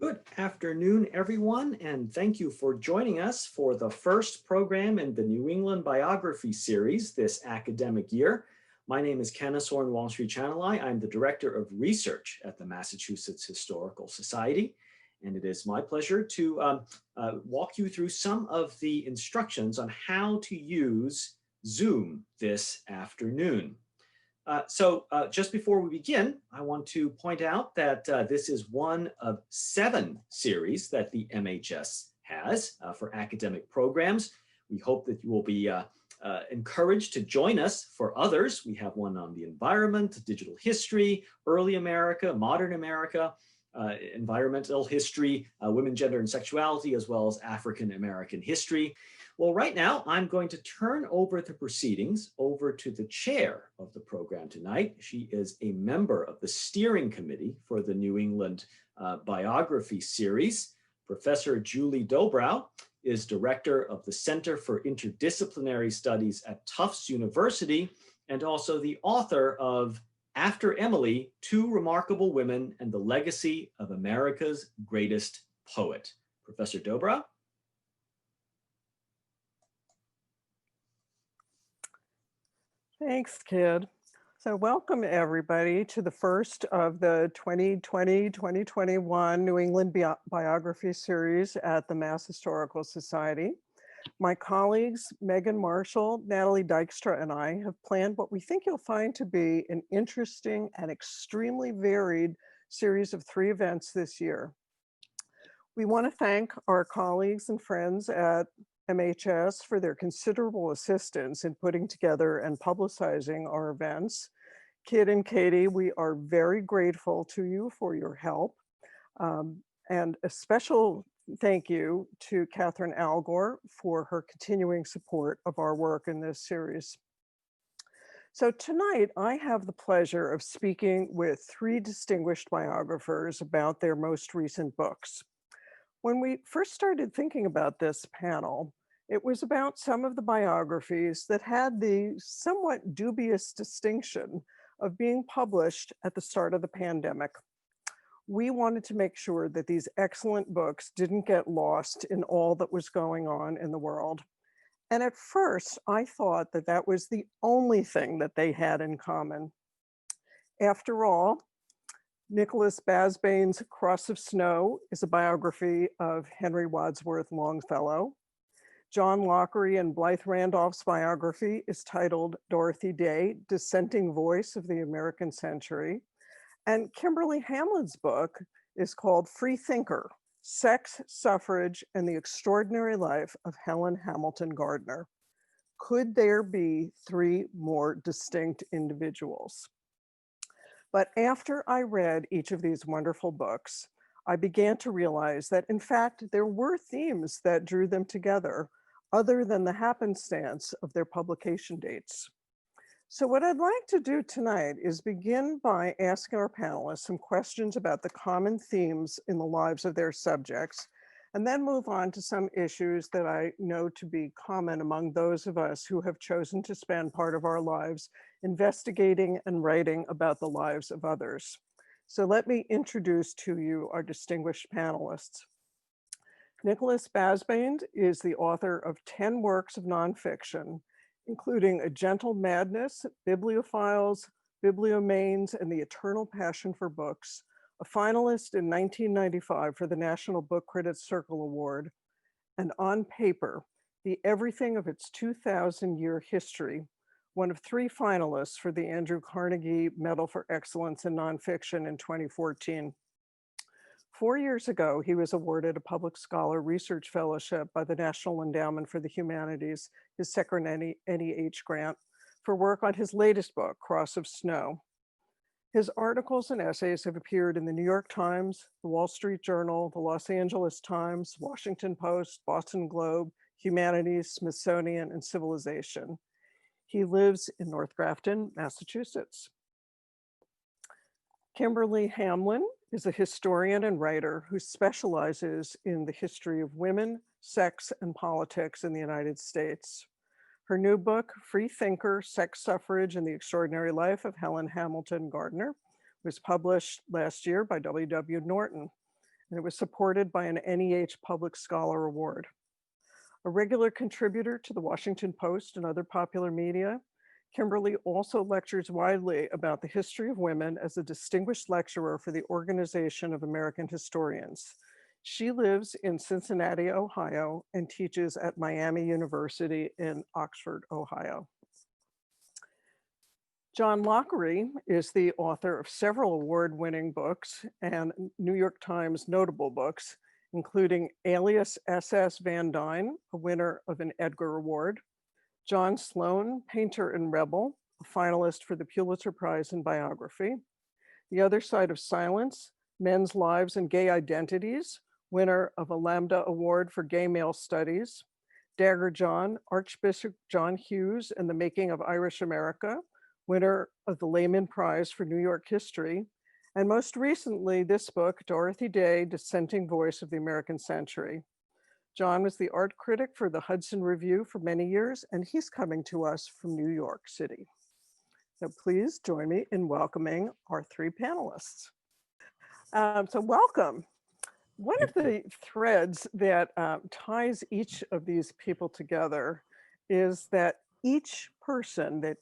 Good afternoon, everyone, and thank you for joining us for the first program in the New England Biography Series this academic year. My name is Kenneth Soren Wong-Sri Chanalai. I'm the Director of Research at the Massachusetts Historical Society, and it is my pleasure to walk you through some of the instructions on how to use Zoom this afternoon. Just before we begin, I want to point out that this is one of 7 series that the MHS has for academic programs. We hope that you will be encouraged to join us for others. We have one on the environment, digital history, early America, modern America, environmental history, women, gender, and sexuality, as well as African American history. Well, right now, I'm going to turn over the proceedings over to the chair of the program tonight. She is a member of the steering committee for the New England Biography Series. Professor Julie Dobrow is director of the Center for Interdisciplinary Studies at Tufts University, and also the author of After Emily, Two Remarkable Women and the Legacy of America's Greatest Poet. Professor Dobrow? Thanks, Kid. So welcome everybody to the first of the 2020-2021 New England Biography Series at the Mass Historical Society. My colleagues, Megan Marshall, Natalie Dykstra, and I have planned what we think you'll find to be an interesting and extremely varied series of 3 events this year. We want to thank our colleagues and friends at MHS for their considerable assistance in putting together and publicizing our events. Kid and Katie, we are very grateful to you for your help. And a special thank you to Catherine Allgor for her continuing support of our work in this series. So tonight, I have the pleasure of speaking with 3 distinguished biographers about their most recent books. When we first started thinking about this panel, it was about some of the biographies that had the somewhat dubious distinction of being published at the start of the pandemic. We wanted to make sure that these excellent books didn't get lost in all that was going on in the world. And at first, I thought that that was the only thing that they had in common. After all, Nicholas Basbanes' Cross of Snow is a biography of Henry Wadsworth Longfellow. John Loughery and Blythe Randolph's biography is titled Dorothy Day, Dissenting Voice of the American Century. And Kimberly Hamlin's book is called Free Thinker, Sex, Suffrage, and the Extraordinary Life of Helen Hamilton Gardner. Could there be 3 more distinct individuals? But after I read each of these wonderful books, I began to realize that, in fact, there were themes that drew them together, other than the happenstance of their publication dates. So what I'd like to do tonight is begin by asking our panelists some questions about the common themes in the lives of their subjects, and then move on to some issues that I know to be common among those of us who have chosen to spend part of our lives investigating and writing about the lives of others. So let me introduce to you our distinguished panelists. Nicholas Basbanes is the author of 10 works of nonfiction, including A Gentle Madness, Bibliophiles, Bibliomanes, and the Eternal Passion for Books, a finalist in 1995 for the National Book Critics Circle Award, and On Paper, the everything of its 2,000-year history, one of 3 finalists for the Andrew Carnegie Medal for Excellence in Nonfiction in 2014. 4 years ago, he was awarded a Public Scholar Research Fellowship by the National Endowment for the Humanities, his second NEH grant, for work on his latest book, Cross of Snow. His articles and essays have appeared in the New York Times, the Wall Street Journal, the Los Angeles Times, Washington Post, Boston Globe, Humanities, Smithsonian, and Civilization. He lives in North Grafton, Massachusetts. Kimberly Hamlin is a historian and writer who specializes in the history of women, sex, and politics in the United States. Her new book, Free Thinker, Sex, Suffrage, and the Extraordinary Life of Helen Hamilton Gardner, was published last year by W.W. Norton. and it was supported by an NEH Public Scholar Award. A regular contributor to the Washington Post and other popular media, Kimberly also lectures widely about the history of women as a distinguished lecturer for the Organization of American Historians. She lives in Cincinnati, Ohio, and teaches at Miami University in Oxford, Ohio. John Loughery is the author of several award-winning books and New York Times notable books, including Alias SS Van Dyne, a winner of an Edgar Award, John Sloan, Painter and Rebel, a finalist for the Pulitzer Prize in Biography, The Other Side of Silence, Men's Lives and Gay Identities, winner of a Lambda Award for Gay Male Studies, Dagger John, Archbishop John Hughes and the Making of Irish America, winner of the Lehman Prize for New York History, and most recently, this book, Dorothy Day, Dissenting Voice of the American Century. John was the art critic for the Hudson Review for many years, and he's coming to us from New York City. So please join me in welcoming our three panelists. So welcome. One of the threads that ties each of these people together is that each person that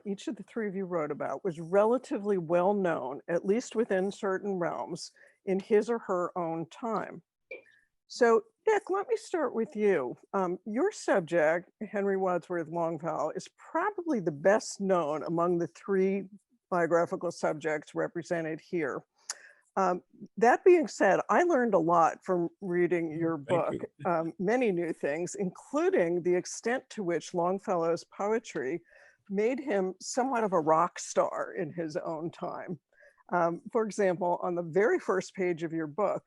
each of the three of you wrote about was relatively well known, at least within certain realms, in his or her own time. So Nick, let me start with you. Your subject, Henry Wadsworth Longfellow, is probably the best known among the three biographical subjects represented here. That being said, I learned a lot from reading your book, many new things, including the extent to which Longfellow's poetry made him somewhat of a rock star in his own time. For example, on the very first page of your book,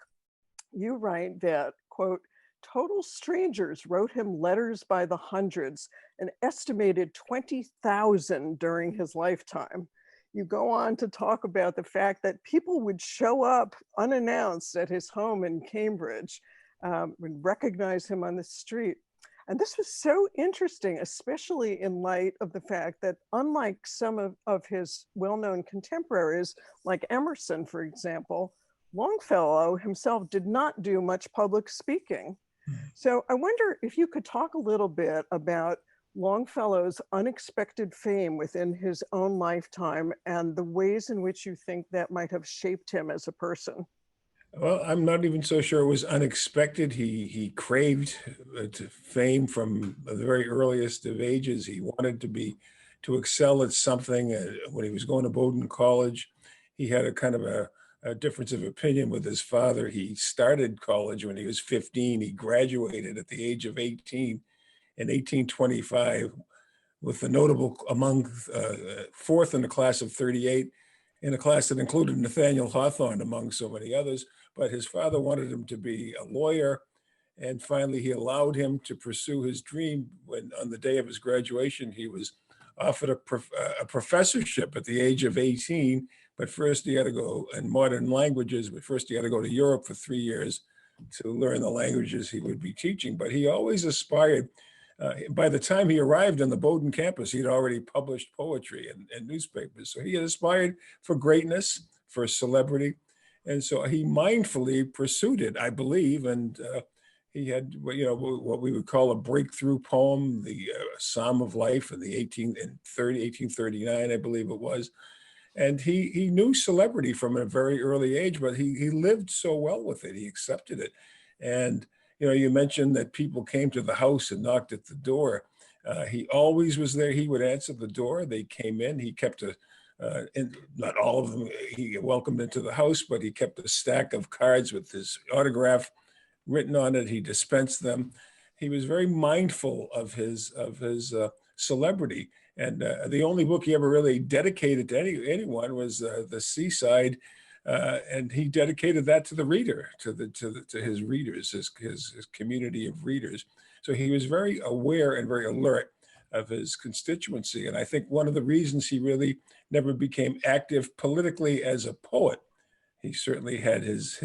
you write that, quote, total strangers wrote him letters by the hundreds, an estimated 20,000 during his lifetime. You go on to talk about the fact that people would show up unannounced at his home in Cambridge, would recognize him on the street. And this was so interesting, especially in light of the fact that unlike some of his well-known contemporaries, like Emerson, for example, Longfellow himself did not do much public speaking. So I wonder if you could talk a little bit about Longfellow's unexpected fame within his own lifetime and the ways in which you think that might have shaped him as a person. Well, I'm not even so sure it was unexpected. He craved fame from the very earliest of ages. He wanted to excel at something. When he was going to Bowdoin College, he had a kind of a difference of opinion with his father. He started college when he was 15. He graduated at the age of 18 in 1825 with the notable among fourth in the class of 38, in a class that included Nathaniel Hawthorne among so many others. But his father wanted him to be a lawyer, and finally he allowed him to pursue his dream. When on the day of his graduation, he was offered a professorship at the age of 18, but first he had to go in modern languages, but first he had to go to Europe for 3 years to learn the languages he would be teaching. But he always aspired. By the time he arrived on the Bowdoin campus, he'd already published poetry in newspapers. So he had aspired for greatness, for celebrity. And so he mindfully pursued it, I believe. And he had, what we would call a breakthrough poem, the Psalm of Life in the 1839, I believe it was. And he knew celebrity from a very early age, but he lived so well with it. He accepted it. And you mentioned that people came to the house and knocked at the door. He always was there. He would answer the door. They came in. He kept not all of them he welcomed into the house, but he kept a stack of cards with his autograph written on it. He dispensed them. He was very mindful of his celebrity. And the only book he ever really dedicated to anyone was The Seaside. And he dedicated that to the reader, to his readers, his community of readers. So he was very aware and very alert of his constituency. And I think one of the reasons he really never became active politically as a poet, he certainly had his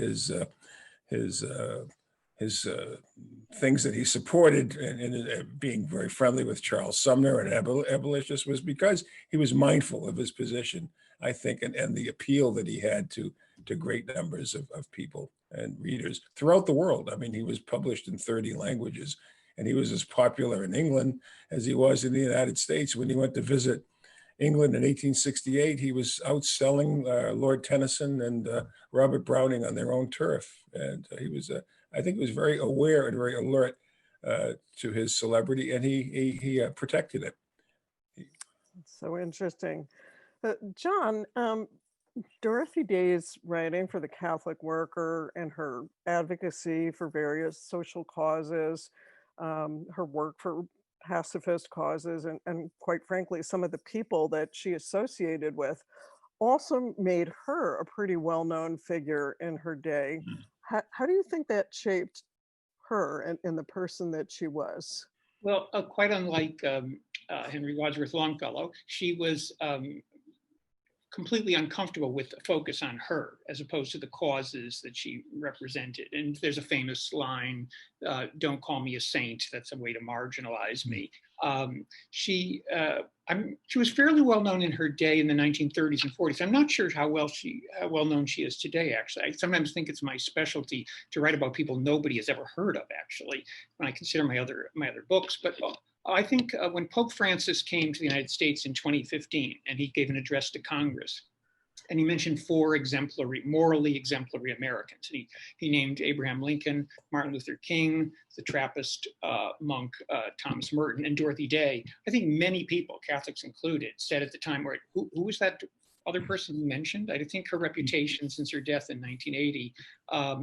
things that he supported and being very friendly with Charles Sumner and abolitionists, was because he was mindful of his position, I think, and the appeal that he had to to great numbers of people and readers throughout the world. I mean, he was published in 30 languages, and he was as popular in England as he was in the United States. When he went to visit England in 1868, he was outselling Lord Tennyson and Robert Browning on their own turf. And he was, I think he was very aware and very alert to his celebrity, and he protected it. So interesting. John, Dorothy Day's writing for the Catholic Worker and her advocacy for various social causes, her work for pacifist causes, and quite frankly, some of the people that she associated with also made her a pretty well-known figure in her day. How do you think that shaped her and the person that she was? Well, quite unlike Henry Wadsworth Longfellow, she was completely uncomfortable with the focus on her as opposed to the causes that she represented. And there's a famous line, "Don't call me a saint, that's a way to marginalize me." She was fairly well known in her day in the 1930s and 40s. I'm not sure how well known she is today, actually. I sometimes think it's my specialty to write about people nobody has ever heard of, actually, when I consider my other books. But I think when Pope Francis came to the United States in 2015, and he gave an address to Congress, and he mentioned 4 morally exemplary Americans. And he named Abraham Lincoln, Martin Luther King, the Trappist monk Thomas Merton, and Dorothy Day. I think many people, Catholics included, said at the time, who was that other person you mentioned? I think her reputation since her death in 1980,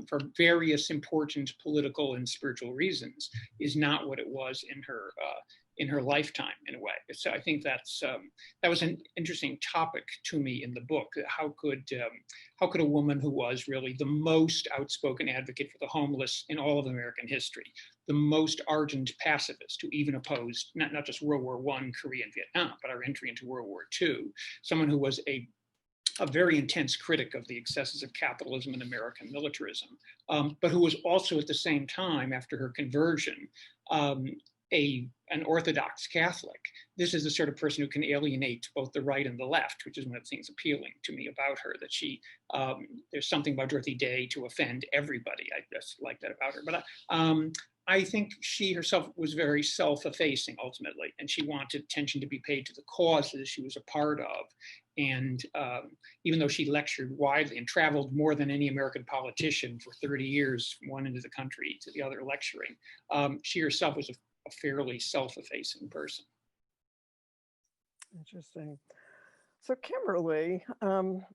for various important political and spiritual reasons, is not what it was in her lifetime, in a way. So I think that was an interesting topic to me in the book. How could a woman who was really the most outspoken advocate for the homeless in all of American history, the most ardent pacifist who even opposed not just World War I, Korea, and Vietnam, but our entry into World War II, someone who was a very intense critic of the excesses of capitalism and American militarism, but who was also at the same time, after her conversion, an Orthodox Catholic. This is the sort of person who can alienate both the right and the left, which is one of the things appealing to me about her, that there's something about Dorothy Day to offend everybody. I just like that about her. But I think she herself was very self-effacing ultimately, and she wanted attention to be paid to the causes she was a part of. And even though she lectured widely and traveled more than any American politician for 30 years, from one end of the country to the other lecturing, she herself was a fairly self-effacing person. Interesting. So Kimberly,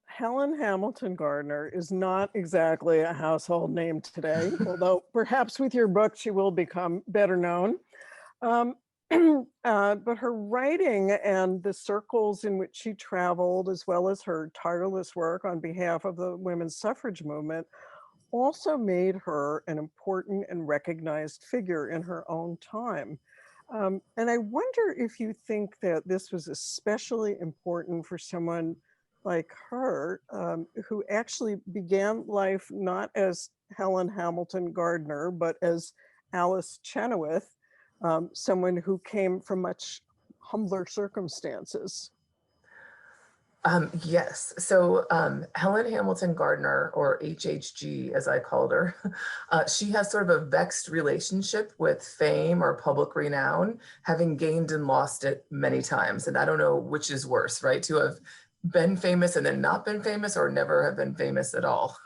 Helen Hamilton Gardner is not exactly a household name today, although perhaps with your book she will become better known. But her writing and the circles in which she traveled, as well as her tireless work on behalf of the women's suffrage movement, also made her an important and recognized figure in her own time. And I wonder if you think that this was especially important for someone like her, who actually began life not as Helen Hamilton Gardner, but as Alice Chenoweth, someone who came from much humbler circumstances. Yes. So Helen Hamilton Gardner, or HHG as I called her, she has sort of a vexed relationship with fame or public renown, having gained and lost it many times. And I don't know which is worse, right? To have been famous and then not been famous, or never have been famous at all.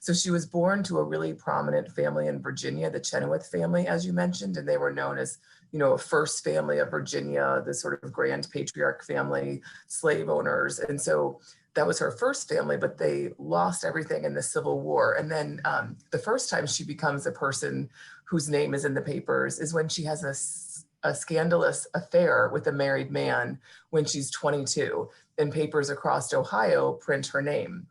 So she was born to a really prominent family in Virginia, the Chenoweth family, as you mentioned, and they were known as, a first family of Virginia, the sort of grand patriarch family, slave owners. And so that was her first family, but they lost everything in the Civil War. And then the first time she becomes a person whose name is in the papers is when she has a scandalous affair with a married man when she's 22, and papers across Ohio print her name.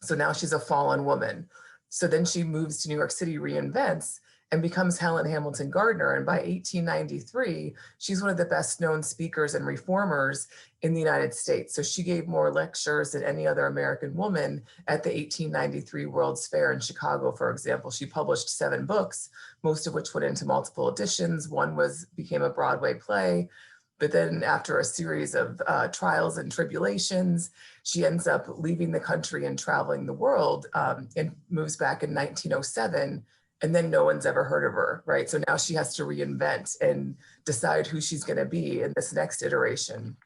So now she's a fallen woman. So then she moves to New York City, reinvents, and becomes Helen Hamilton Gardner. And by 1893, she's one of the best known speakers and reformers in the United States. So she gave more lectures than any other American woman at the 1893 World's Fair in Chicago, for example. She published 7 books, most of which went into multiple editions. One became a Broadway play. But then after a series of trials and tribulations, she ends up leaving the country and traveling the world, and moves back in 1907. And then no one's ever heard of her, right? So now she has to reinvent and decide who she's going to be in this next iteration.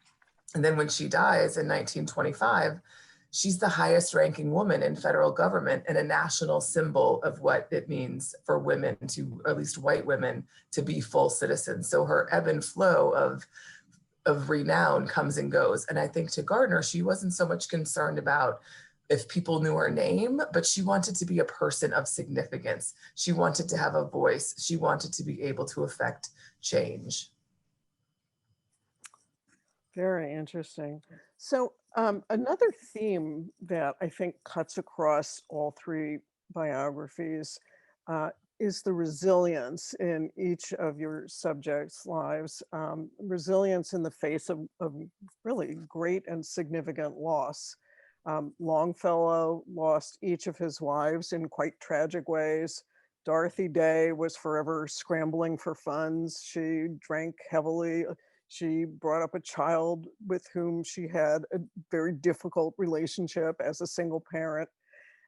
And then when she dies in 1925, she's the highest ranking woman in federal government and a national symbol of what it means for women to, or at least white women, to be full citizens. So her ebb and flow of renown comes and goes. And I think to Gardner, she wasn't so much concerned about if people knew her name, but she wanted to be a person of significance. She wanted to have a voice. She wanted to be able to affect change. Very interesting. So another theme that I think cuts across all three biographies is the resilience in each of your subjects' lives. Resilience in the face of really great and significant loss. Longfellow lost each of his wives in quite tragic ways. Dorothy Day was forever scrambling for funds. She drank heavily. She brought up a child with whom she had a very difficult relationship as a single parent.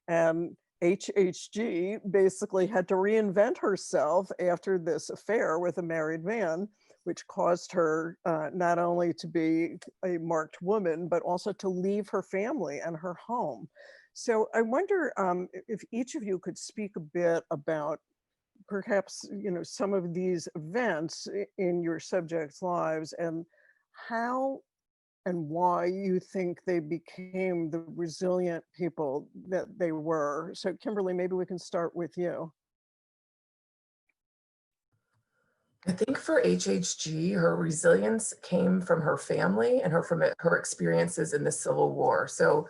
And HHG basically had to reinvent herself after this affair with a married man, which caused her not only to be a marked woman, but also to leave her family and her home. So I wonder if each of you could speak a bit about perhaps, you know, some of these events in your subjects' lives and how and why you think they became the resilient people that they were. So Kimberly, maybe we can start with you. I think for HHG, her resilience came from her family and from her experiences in the Civil War. So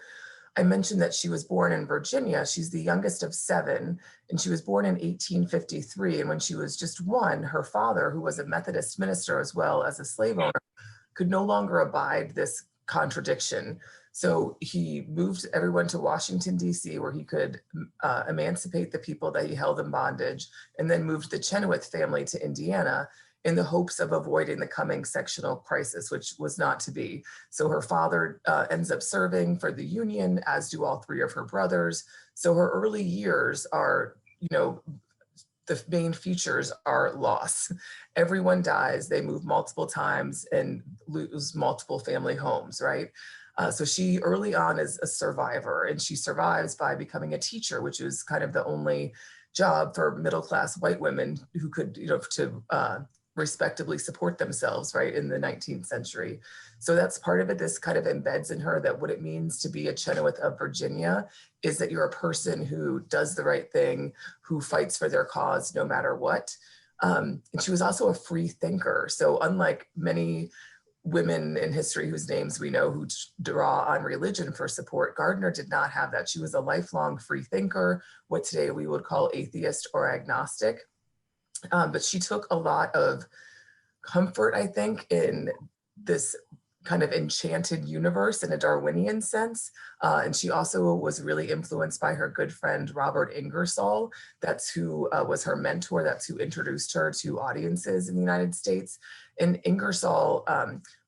I mentioned that she was born in Virginia. She's the youngest of 7, and she was born in 1853. And when she was just 1, her father, who was a Methodist minister as well as a slave owner, could no longer abide this contradiction. So he moved everyone to Washington, D.C., where he could emancipate the people that he held in bondage, and then moved the Chenoweth family to Indiana in the hopes of avoiding the coming sectional crisis, which was not to be. So her father ends up serving for the Union, as do all 3 of her brothers. So her early years are, you know, the main features are loss. Everyone dies, they move multiple times and lose multiple family homes, right? So she early on is a survivor, and she survives by becoming a teacher, which is kind of the only job for middle-class white women who could, you know, to respectably support themselves, right, in the 19th century. So that's part of it. This kind of embeds in her that what it means to be a Chenoweth of Virginia is that you're a person who does the right thing, who fights for their cause no matter what. And she was also a free thinker. So unlike many women in history whose names we know who draw on religion for support, Gardner did not have that. She was a lifelong free thinker, what today we would call atheist or agnostic. But she took a lot of comfort, I think, in this kind of enchanted universe in a Darwinian sense. And she also was really influenced by her good friend, Robert Ingersoll. That's who was her mentor. That's who introduced her to audiences in the United States. And Ingersoll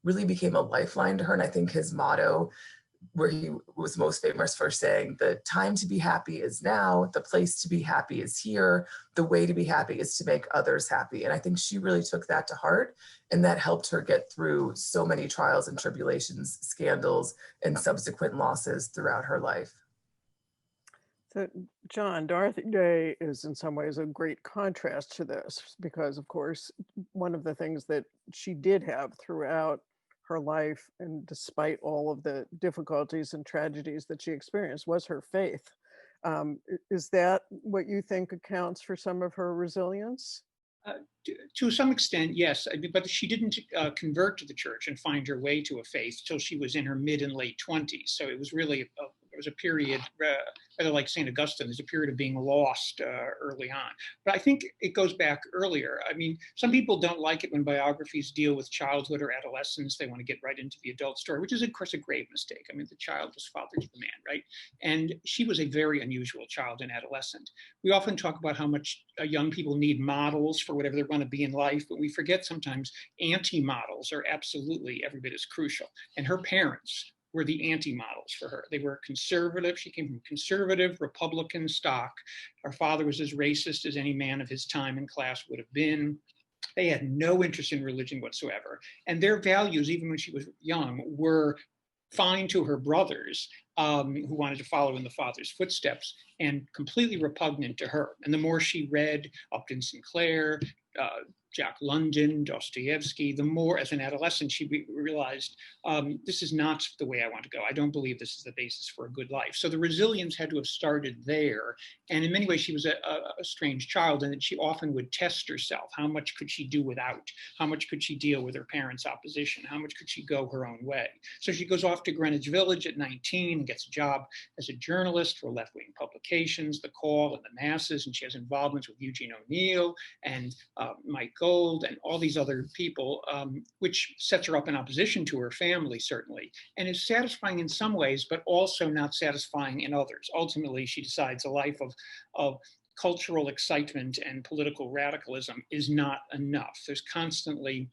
really became a lifeline to her. And I think his motto, where he was most famous for saying, the time to be happy is now, the place to be happy is here, the way to be happy is to make others happy. And I think she really took that to heart, and that helped her get through so many trials and tribulations, scandals, and subsequent losses throughout her life. So John, Dorothy Day is in some ways a great contrast to this because, of course, one of the things that she did have throughout her life, and despite all of the difficulties and tragedies that she experienced, was her faith. Is that what you think accounts for some of her resilience? To some extent, yes, but she didn't convert to the church and find her way to a faith till she was in her mid and late 20s. So it was really was a period, rather like St. Augustine, there's a period of being lost early on. But I think it goes back earlier. I mean, some people don't like it when biographies deal with childhood or adolescence. They want to get right into the adult story, which is, of course, a grave mistake. I mean, the child was fathered to the man, right? And she was a very unusual child and adolescent. We often talk about how much young people need models for whatever they're going to be in life, but we forget sometimes anti-models are absolutely every bit as crucial. And her parents were the anti-models for her. They were conservative. She came from conservative Republican stock. Her father was as racist as any man of his time and class would have been. They had no interest in religion whatsoever. And their values, even when she was young, were fine to her brothers who wanted to follow in the father's footsteps, and completely repugnant to her. And the more she read Upton Sinclair, Jack London, Dostoevsky, the more, as an adolescent, she realized this is not the way I want to go. I don't believe this is the basis for a good life. So the resilience had to have started there. And in many ways, she was a strange child, and that she often would test herself. How much could she do without? How much could she deal with her parents' opposition? How much could she go her own way? So she goes off to Greenwich Village at 19 and gets a job as a journalist for left-wing publications, The Call and The Masses, and she has involvements with Eugene O'Neill and Mike Gold and all these other people, which sets her up in opposition to her family, certainly, and is satisfying in some ways, but also not satisfying in others. Ultimately, she decides a life of cultural excitement and political radicalism is not enough. There's constantly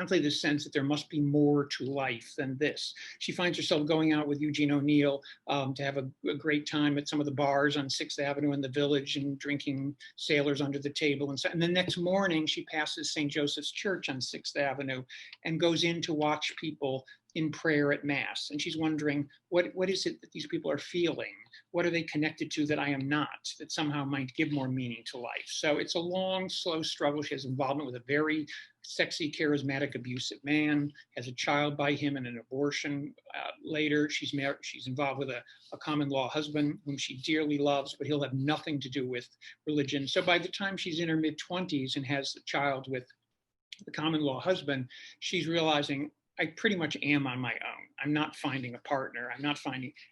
this sense that there must be more to life than this. She finds herself going out with Eugene O'Neill to have a great time at some of the bars on 6th Avenue in the Village and drinking sailors under the table. And the next morning, she passes St. Joseph's Church on 6th Avenue and goes in to watch people in prayer at Mass. And she's wondering, what is it that these people are feeling? What are they connected to that I am not, that somehow might give more meaning to life? So it's a long, slow struggle. She has involvement with a very sexy, charismatic, abusive man, has a child by him and an abortion later. She's involved with a common law husband whom she dearly loves, but he'll have nothing to do with religion. So by the time she's in her mid-20s and has a child with the common law husband, she's realizing, I pretty much am on my own. I'm not finding a partner.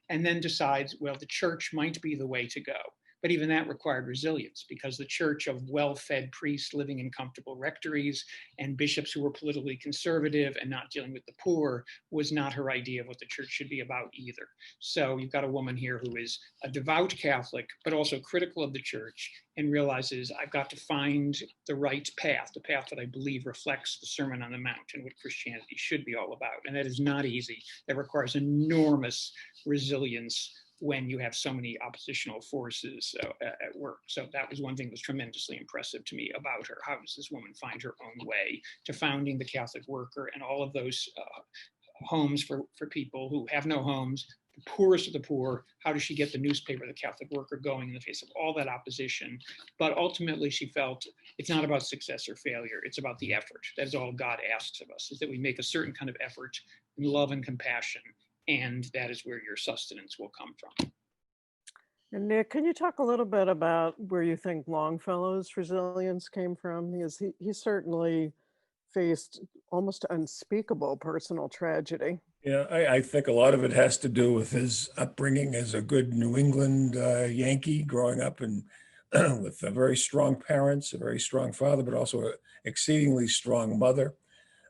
And then decides, well, the church might be the way to go. But even that required resilience, because the church of well-fed priests living in comfortable rectories and bishops who were politically conservative and not dealing with the poor was not her idea of what the church should be about either. So you've got a woman here who is a devout Catholic, but also critical of the church, and realizes, I've got to find the right path, the path that I believe reflects the Sermon on the Mount and what Christianity should be all about. And that is not easy. That requires enormous resilience when you have so many oppositional forces at work. So that was one thing that was tremendously impressive to me about her. How does this woman find her own way to founding the Catholic Worker and all of those homes for people who have no homes, the poorest of the poor? How does she get the newspaper, the Catholic Worker, going in the face of all that opposition? But ultimately, she felt it's not about success or failure. It's about the effort. That is all God asks of us, is that we make a certain kind of effort in love and compassion. And that is where your sustenance will come from. And Nick, can you talk a little bit about where you think Longfellow's resilience came from? Because he certainly faced almost unspeakable personal tragedy. Yeah, I think a lot of it has to do with his upbringing as a good New England Yankee, growing up with very strong parents, a very strong father, but also an exceedingly strong mother.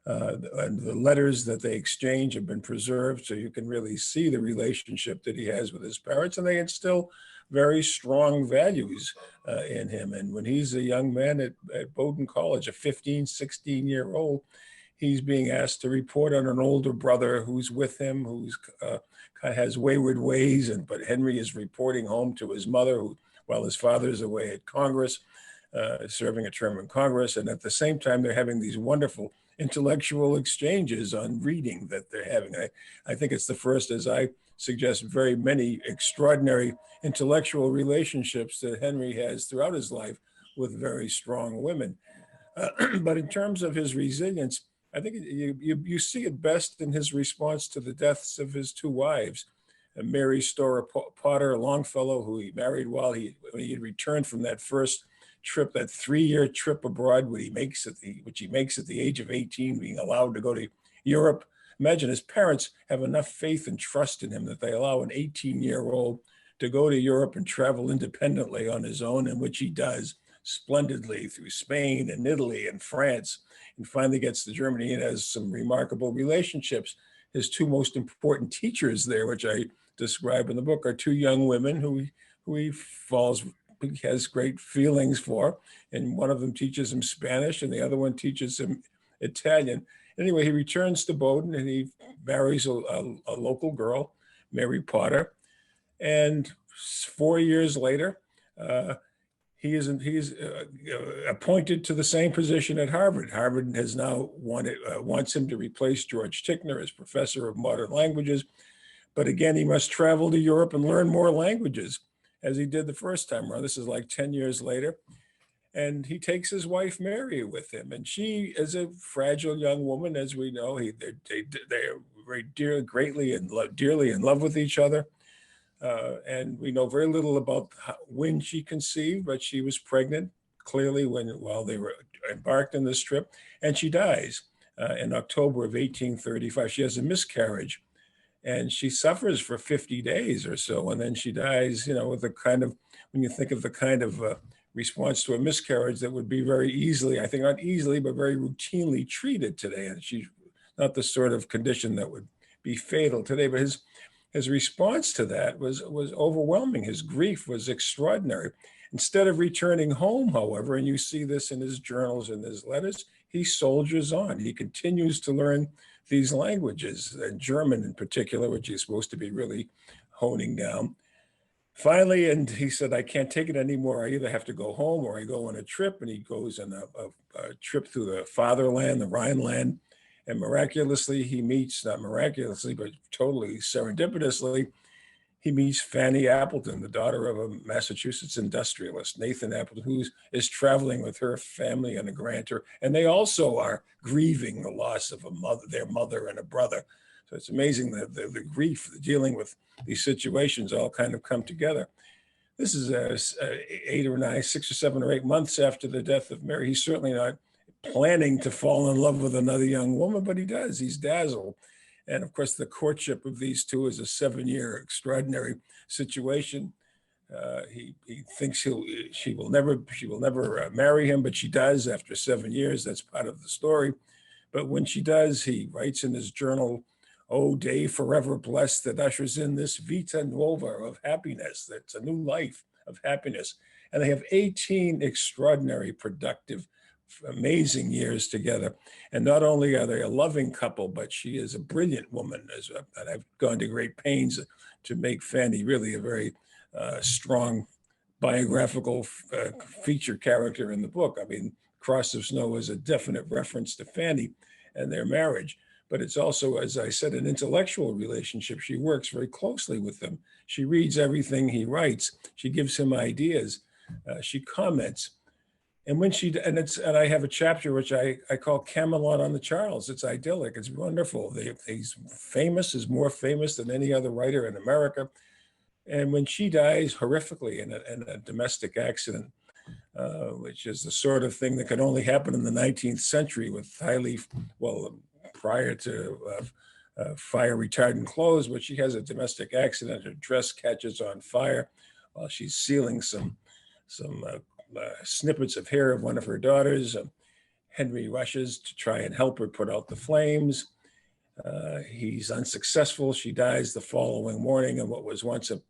And the letters that they exchange have been preserved, so you can really see the relationship that he has with his parents, and they instill very strong values in him. And when he's a young man at Bowdoin College, a 15, 16-year-old, he's being asked to report on an older brother who's with him, who's has wayward ways, but Henry is reporting home to his mother while his father's away at Congress, serving a term in Congress. And at the same time, they're having these wonderful intellectual exchanges on reading that they're having. I think it's the first, as I suggest, very many extraordinary intellectual relationships that Henry has throughout his life with very strong women. But in terms of his resilience, I think you see it best in his response to the deaths of his two wives, Mary Storer Potter Longfellow, who he married when he had returned from that first trip, that 3-year trip abroad, which he makes at the age of 18, being allowed to go to Europe, imagine his parents have enough faith and trust in him that they allow an 18-year-old to go to Europe and travel independently on his own, in which he does splendidly through Spain and Italy and France, and finally gets to Germany and has some remarkable relationships. His two most important teachers there, which I describe in the book, are two young women who he has great feelings for, and one of them teaches him Spanish and the other one teaches him Italian. Anyway, he returns to Bowdoin and he marries a local girl, Mary Potter, and 4 years later, he's appointed to the same position at Harvard. Harvard has now wants him to replace George Tickner as professor of modern languages. But again, he must travel to Europe and learn more languages, as he did the first time around. This is like 10 years later. And he takes his wife, Mary, with him. And she is a fragile young woman, as we know. They are very dearly in love with each other. And we know very little about when she conceived, but she was pregnant, clearly, while they were embarked on this trip. And she dies in October of 1835. She has a miscarriage. And she suffers for 50 days or so, and then she dies, with when you think of the kind of response to a miscarriage that would be very easily, I think not easily, but very routinely treated today. And she's not the sort of condition that would be fatal today, but his response to that was overwhelming. His grief was extraordinary. Instead of returning home, however, and you see this in his journals and his letters, he soldiers on. He continues to learn these languages, German in particular, which he's supposed to be really honing down. Finally, and he said, I can't take it anymore. I either have to go home or I go on a trip. And he goes on a trip through the fatherland, the Rhineland. And miraculously, he meets, not miraculously, but totally serendipitously, he meets Fanny Appleton, the daughter of a Massachusetts industrialist, Nathan Appleton, who is traveling with her family and a grantor. And they also are grieving the loss of their mother and a brother. So it's amazing that the grief, dealing with these situations all kind of come together. This is 6 or 7 or 8 months after the death of Mary. He's certainly not planning to fall in love with another young woman, but he does. He's dazzled. And of course, the courtship of these two is a 7-year extraordinary situation. He thinks she will never marry him, but she does after 7 years. That's part of the story. But when she does, he writes in his journal, "Oh, day forever blessed that ushers in this vita nuova of happiness." That's a new life of happiness. And they have 18 extraordinary, productive, amazing years together. And not only are they a loving couple, but she is a brilliant woman. And I've gone to great pains to make Fanny really a very strong biographical feature character in the book. I mean, Cross of Snow is a definite reference to Fanny and their marriage. But it's also, as I said, an intellectual relationship. She works very closely with him. She reads everything he writes. She gives him ideas. She comments. And and I have a chapter which I call Camelot on the Charles. It's idyllic. It's wonderful. He's famous, is more famous than any other writer in America. And when she dies horrifically in a domestic accident, which is the sort of thing that could only happen in the 19th century with prior to fire retardant clothes, but she has a domestic accident. Her dress catches on fire while she's sealing some snippets of hair of one of her daughters. Henry rushes to try and help her put out the flames. He's unsuccessful. She dies the following morning, and what was once a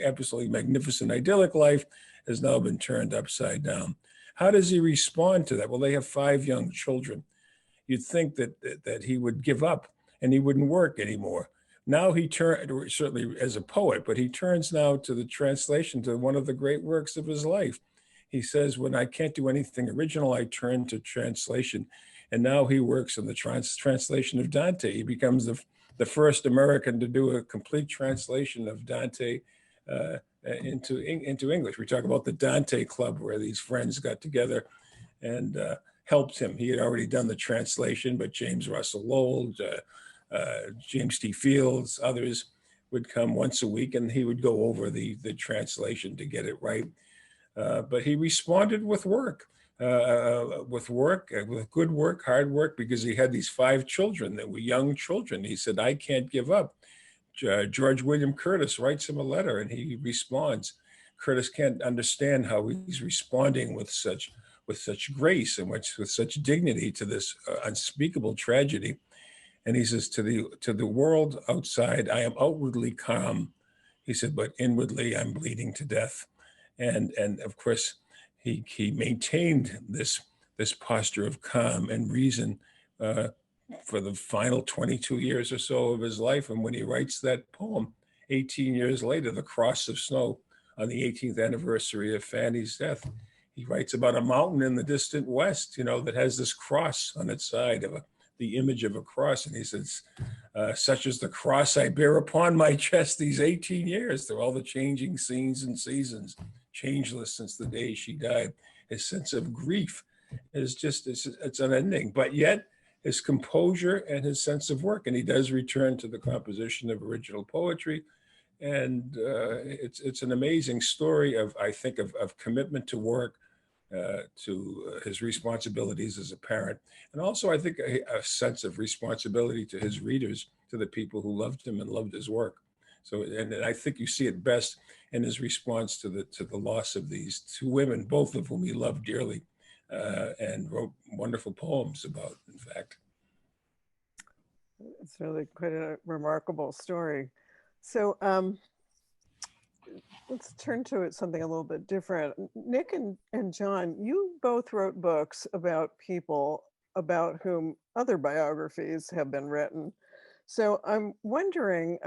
absolutely magnificent, idyllic life has now been turned upside down. How does he respond to that? Well, they have 5 young children. You'd think that he would give up and he wouldn't work anymore. Now he turned, certainly as a poet, but he turns now to the translation to one of the great works of his life. He says, when I can't do anything original, I turn to translation. And now he works on the translation of Dante. He becomes the first American to do a complete translation of Dante into English. We talk about the Dante Club, where these friends got together and helped him. He had already done the translation, but James Russell Lowell, James T. Fields, others would come once a week, and he would go over the translation to get it right. But he responded with work. with work, with good work, hard work, because he had these 5 children that were young children. He said, I can't give up. George William Curtis writes him a letter and he responds. Curtis can't understand how he's responding with such grace and with such dignity to this unspeakable tragedy. And he says, to the world outside, I am outwardly calm. He said, but inwardly I'm bleeding to death. And of course, he maintained this posture of calm and reason for the final 22 years or so of his life. And when he writes that poem 18 years later, The Cross of Snow, on the 18th anniversary of Fanny's death, he writes about a mountain in the distant west, that has this cross on its side of the image of a cross. And he says, such is the cross I bear upon my chest these 18 years through all the changing scenes and seasons, changeless since the day she died. His sense of grief is just, it's unending, but yet his composure and his sense of work. And he does return to the composition of original poetry. And it's an amazing story of, I think, of commitment to work, to his responsibilities as a parent. And also, I think, a sense of responsibility to his readers, to the people who loved him and loved his work. So, and I think you see it best in his response to the loss of these 2 women, both of whom he loved dearly, and wrote wonderful poems about, in fact. It's really quite a remarkable story. So let's turn to something a little bit different. Nick and John, you both wrote books about people about whom other biographies have been written. So I'm wondering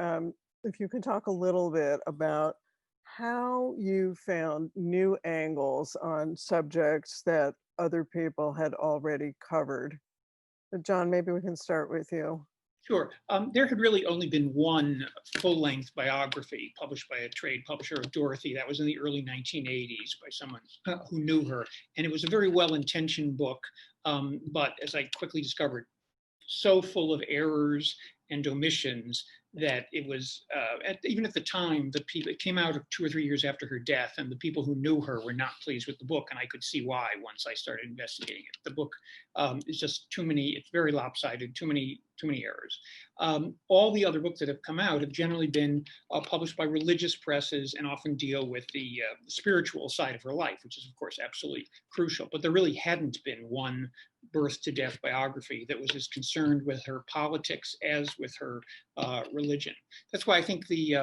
if you can talk a little bit about how you found new angles on subjects that other people had already covered. John, maybe we can start with you. Sure. There had really only been one full-length biography published by a trade publisher of Dorothy. That was in the early 1980s by someone who knew her. And it was a very well-intentioned book, but as I quickly discovered, so full of errors and omissions that it was, even at the time, it came out 2 or 3 years after her death, and the people who knew her were not pleased with the book, and I could see why once I started investigating it. The book is just too many, it's very lopsided, too many errors. All the other books that have come out have generally been published by religious presses and often deal with the spiritual side of her life, which is, of course, absolutely crucial. But there really hadn't been one birth to death biography that was as concerned with her politics as with her religion. That's why I think the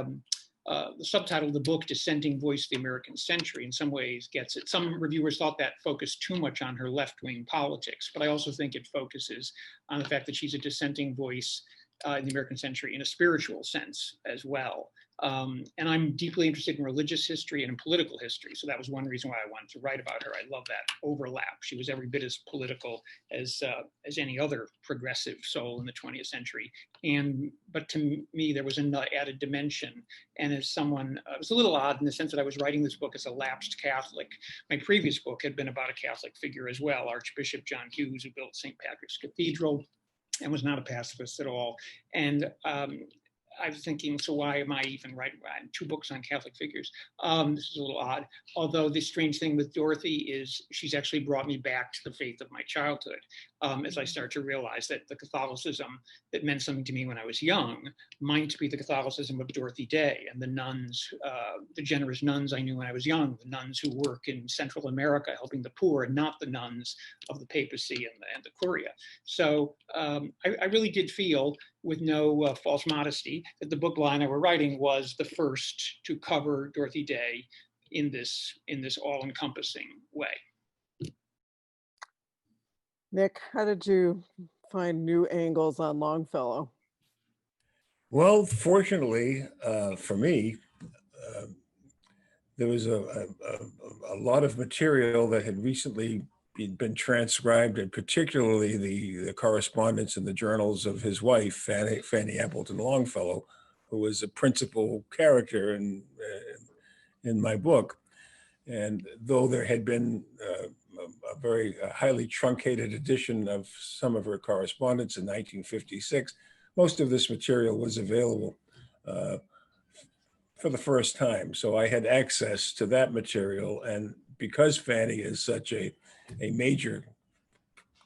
subtitle of the book, Dissenting Voice, the American Century, in some ways gets it. Some reviewers thought that focused too much on her left-wing politics, but I also think it focuses on the fact that she's a dissenting voice in the American century in a spiritual sense as well. And I'm deeply interested in religious history and in political history. So that was one reason why I wanted to write about her. I love that overlap. She was every bit as political as any other progressive soul in the 20th century. But to me, there was an added dimension. And as someone, it was a little odd in the sense that I was writing this book as a lapsed Catholic. My previous book had been about a Catholic figure as well, Archbishop John Hughes, who built St. Patrick's Cathedral and was not a pacifist at all. And I was thinking, so why am I even writing 2 books on Catholic figures? This is a little odd. Although the strange thing with Dorothy is she's actually brought me back to the faith of my childhood as I start to realize that the Catholicism that meant something to me when I was young might be the Catholicism of Dorothy Day and the nuns, the generous nuns I knew when I was young, the nuns who work in Central America helping the poor, and not the nuns of the papacy and the Curia. So I really did feel, with no false modesty, that the book line I were writing was the first to cover Dorothy Day in this all-encompassing way. Nick, how did you find new angles on Longfellow? Well, fortunately for me, there was a lot of material that had recently been transcribed, and particularly the correspondence in the journals of his wife, Fanny Appleton Longfellow, who was a principal character in my book. And though there had been a very highly truncated edition of some of her correspondence in 1956, most of this material was available for the first time. So I had access to that material, and because Fanny is such a major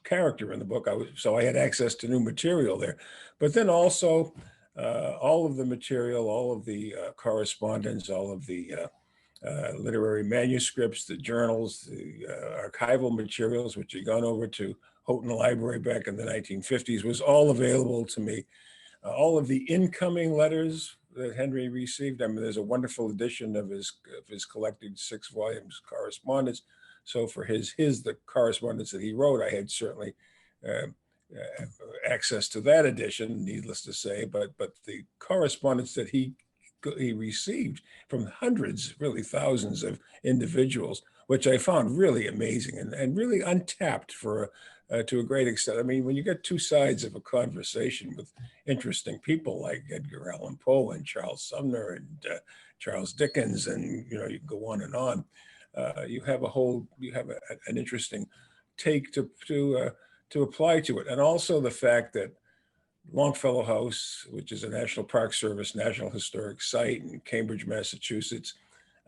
character in the book, so I had access to new material there. But then also all of the material, all of the correspondence, all of the literary manuscripts, the journals, the archival materials, which had gone over to Houghton Library back in the 1950s, was all available to me. All of the incoming letters that Henry received. I mean, there's a wonderful edition of his collected 6 volumes correspondence. So for the correspondence that he wrote, I had certainly access to that edition, needless to say. But the correspondence that he received from hundreds, really thousands of individuals, which I found really amazing and really untapped to a great extent. I mean, when you get two sides of a conversation with interesting people like Edgar Allan Poe and Charles Sumner and Charles Dickens, and you can go on and on, you have an interesting take to apply to it. And also the fact that Longfellow House, which is a National Park Service National Historic Site in Cambridge, Massachusetts,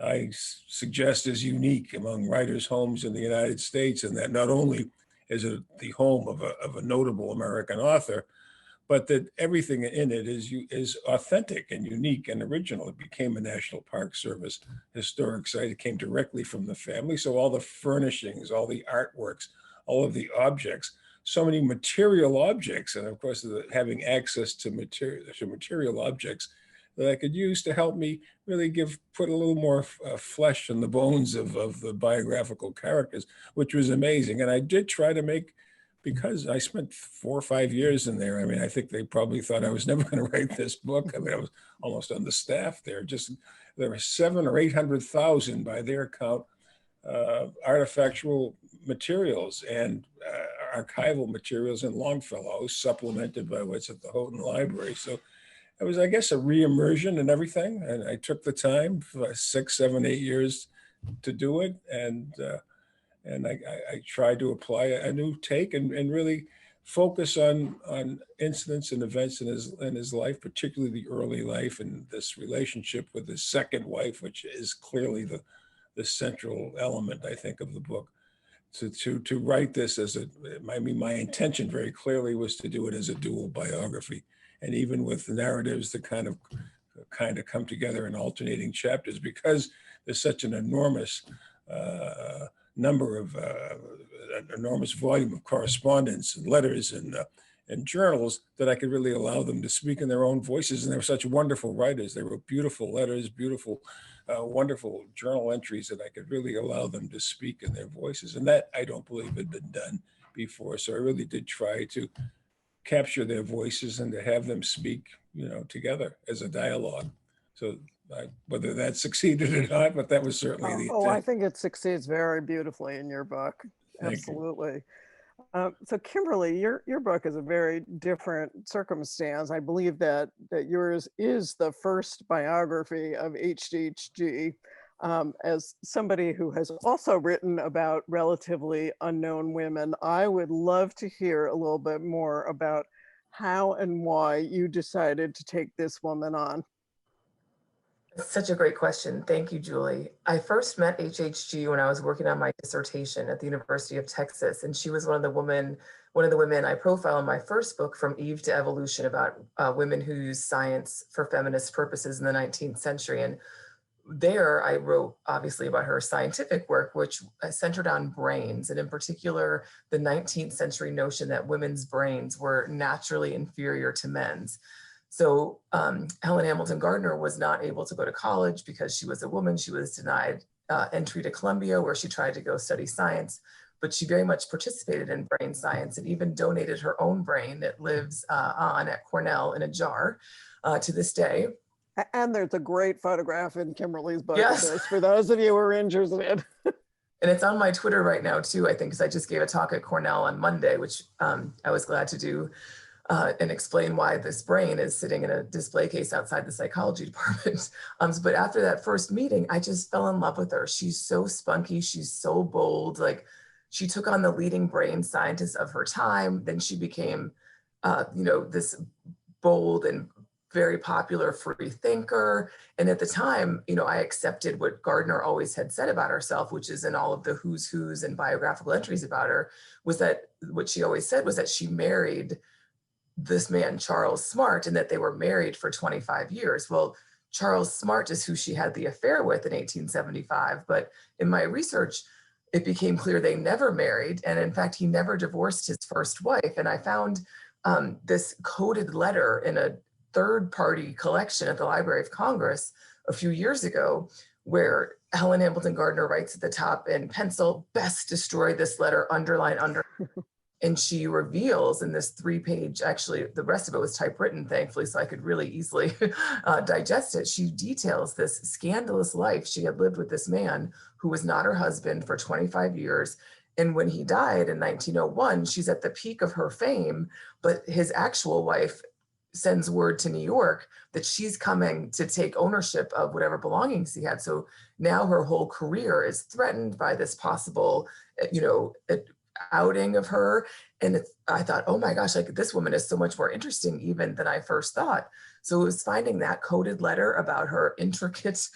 I suggest is unique among writers' homes in the United States, and that not only is it the home of a notable American author, but that everything in it is authentic and unique and original. It became a National Park Service historic site. It came directly from the family. So all the furnishings, all the artworks, all of the objects, so many material objects, and of course having access to material objects that I could use to help me really put a little more flesh in the bones of the biographical characters, which was amazing. And I did try to because I spent 4 or 5 years in there. I mean, I think they probably thought I was never going to write this book. I mean, I was almost on the staff there. There were 700,000 or 800,000 by their count, artifactual materials and archival materials in Longfellow, supplemented by what's at the Houghton Library. So it was, I guess, a re-immersion and everything. And I took the time for 6, 7, 8 years to do it. And I tried to apply a new take and really focus on incidents and events in his life, particularly the early life and this relationship with his second wife, which is clearly the central element, I think, of the book. To write this my intention very clearly was to do it as a dual biography. And even with the narratives that kind of come together in alternating chapters, because there's such an enormous an enormous volume of correspondence and letters and journals, that I could really allow them to speak in their own voices. And they were such wonderful writers. They wrote beautiful letters, beautiful, wonderful journal entries, that I could really allow them to speak in their voices. And that, I don't believe, had been done before. So I really did try to capture their voices and to have them speak, together as a dialogue. So whether that succeeded or not, but that was certainly the intent. I think it succeeds very beautifully in your book. Absolutely. So Kimberly, your book is a very different circumstance. I believe that yours is the first biography of HHG. As somebody who has also written about relatively unknown women, I would love to hear a little bit more about how and why you decided to take this woman on. Such a great question. Thank you, Julie. I first met HHG when I was working on my dissertation at the University of Texas, and she was one of the women I profile in my first book, From Eve to Evolution, about women who used science for feminist purposes in the 19th century. And there I wrote obviously about her scientific work, which centered on brains, and in particular, the 19th century notion that women's brains were naturally inferior to men's. So Helen Hamilton Gardner was not able to go to college because she was a woman. She was denied entry to Columbia, where she tried to go study science, but she very much participated in brain science and even donated her own brain that lives on at Cornell in a jar to this day. And there's a great photograph in Kimberly's book. Yes. For those of you who are interested. And it's on my Twitter right now too, I think, because I just gave a talk at Cornell on Monday, which I was glad to do. And explain why this brain is sitting in a display case outside the psychology department. But after that first meeting, I just fell in love with her. She's so spunky. She's so bold. Like, she took on the leading brain scientist of her time. Then she became, this bold and very popular free thinker. And at the time, I accepted what Gardner always had said about herself, which is in all of the who's who's and biographical entries about her, was that what she always said was that she married this man, Charles Smart, and that they were married for 25 years. Well, Charles Smart is who she had the affair with in 1875. But in my research, it became clear they never married. And in fact, he never divorced his first wife. And I found this coded letter in a third-party collection at the Library of Congress a few years ago, where Helen Hamilton Gardner writes at the top in pencil, "Best destroy this letter, underline, under." And she reveals in this 3-page, actually, the rest of it was typewritten, thankfully, so I could really easily digest it. She details this scandalous life she had lived with this man who was not her husband for 25 years. And when he died in 1901, she's at the peak of her fame, but his actual wife sends word to New York that she's coming to take ownership of whatever belongings he had. So now her whole career is threatened by this possible, outing of her. And I thought, oh my gosh, like this woman is so much more interesting even than I first thought. So it was finding that coded letter about her intricate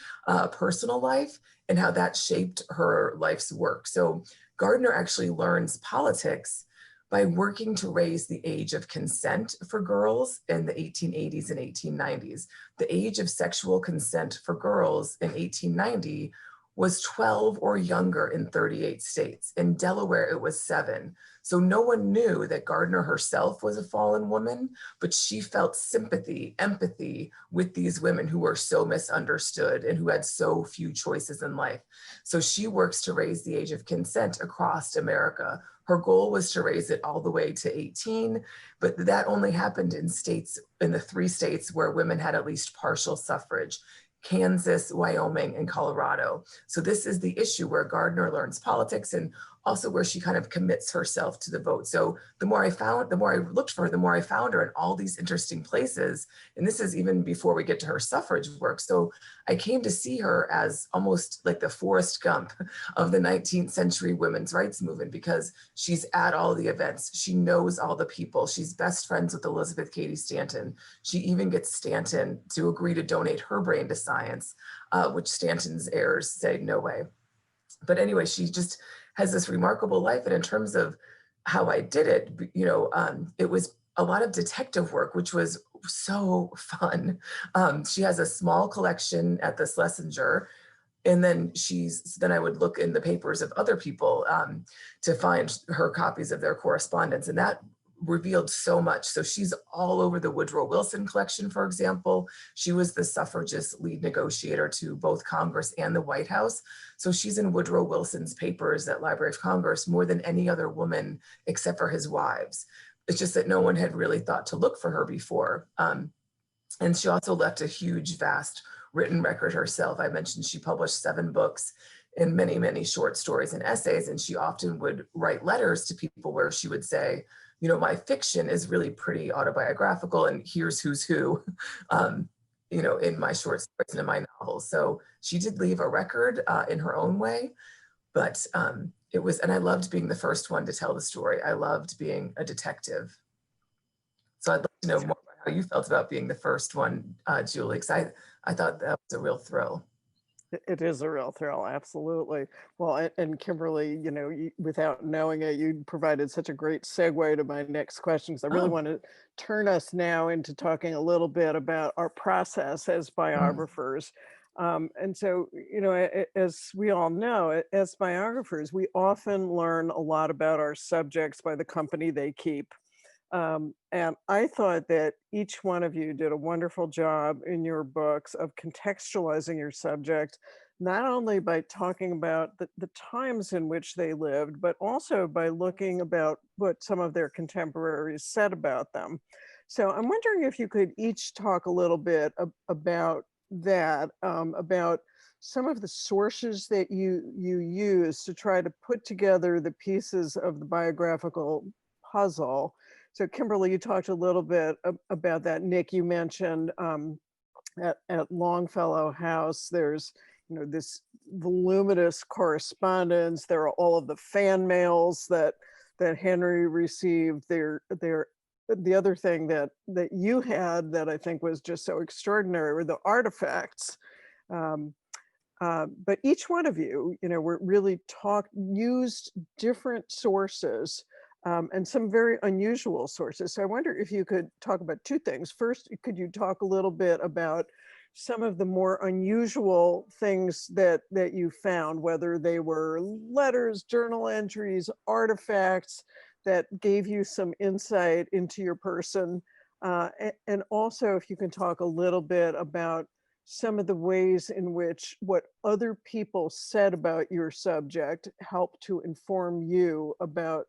personal life and how that shaped her life's work. So Gardner actually learns politics by working to raise the age of consent for girls in the 1880s and 1890s. The age of sexual consent for girls in 1890 was 12 or younger in 38 states. In Delaware, it was 7. So no one knew that Gardner herself was a fallen woman, but she felt sympathy, empathy with these women who were so misunderstood and who had so few choices in life. So she works to raise the age of consent across America. Her goal was to raise it all the way to 18, but that only happened in the 3 states where women had at least partial suffrage: Kansas, Wyoming, and Colorado. So this is the issue where Gardner learns politics and also where she kind of commits herself to the vote. So the more I looked for her, the more I found her in all these interesting places. And this is even before we get to her suffrage work. So I came to see her as almost like the Forrest Gump of the 19th century women's rights movement, because she's at all the events. She knows all the people. She's best friends with Elizabeth Cady Stanton. She even gets Stanton to agree to donate her brain to science, which Stanton's heirs say, no way. But anyway, she just has this remarkable life. And in terms of how I did it, it was a lot of detective work, which was so fun. She has a small collection at the Schlesinger, and then I would look in the papers of other people to find her copies of their correspondence, and that revealed so much. So she's all over the Woodrow Wilson collection, for example. She was the suffragist lead negotiator to both Congress and the White House. So she's in Woodrow Wilson's papers at Library of Congress more than any other woman except for his wives. It's just that no one had really thought to look for her before. And she also left a huge, vast written record herself. I mentioned she published 7 books and many, many short stories and essays. And she often would write letters to people where she would say, my fiction is really pretty autobiographical, and here's who's who, in my short stories and in my novels. So she did leave a record in her own way, but and I loved being the first one to tell the story. I loved being a detective. So I'd love to know more about how you felt about being the first one, Julie, because I thought that was a real thrill. It is a real thrill, absolutely. Well, and Kimberly, without knowing it, you provided such a great segue to my next question, because I really want to turn us now into talking a little bit about our process as biographers. And so, as we all know, as biographers, we often learn a lot about our subjects by the company they keep. And I thought that each one of you did a wonderful job in your books of contextualizing your subject, not only by talking about the times in which they lived, but also by looking about what some of their contemporaries said about them. So I'm wondering if you could each talk a little bit about that, about some of the sources that you use to try to put together the pieces of the biographical puzzle. So Kimberly, you talked a little bit about that. Nick, you mentioned at Longfellow House, there's this voluminous correspondence. There are all of the fan mails that Henry received. There the other thing that you had that I think was just so extraordinary were the artifacts. But each one of you, were really used different sources and some very unusual sources. So I wonder if you could talk about two things. First, could you talk a little bit about some of the more unusual things that you found, whether they were letters, journal entries, artifacts that gave you some insight into your person? And also, if you can talk a little bit about some of the ways in which what other people said about your subject helped to inform you about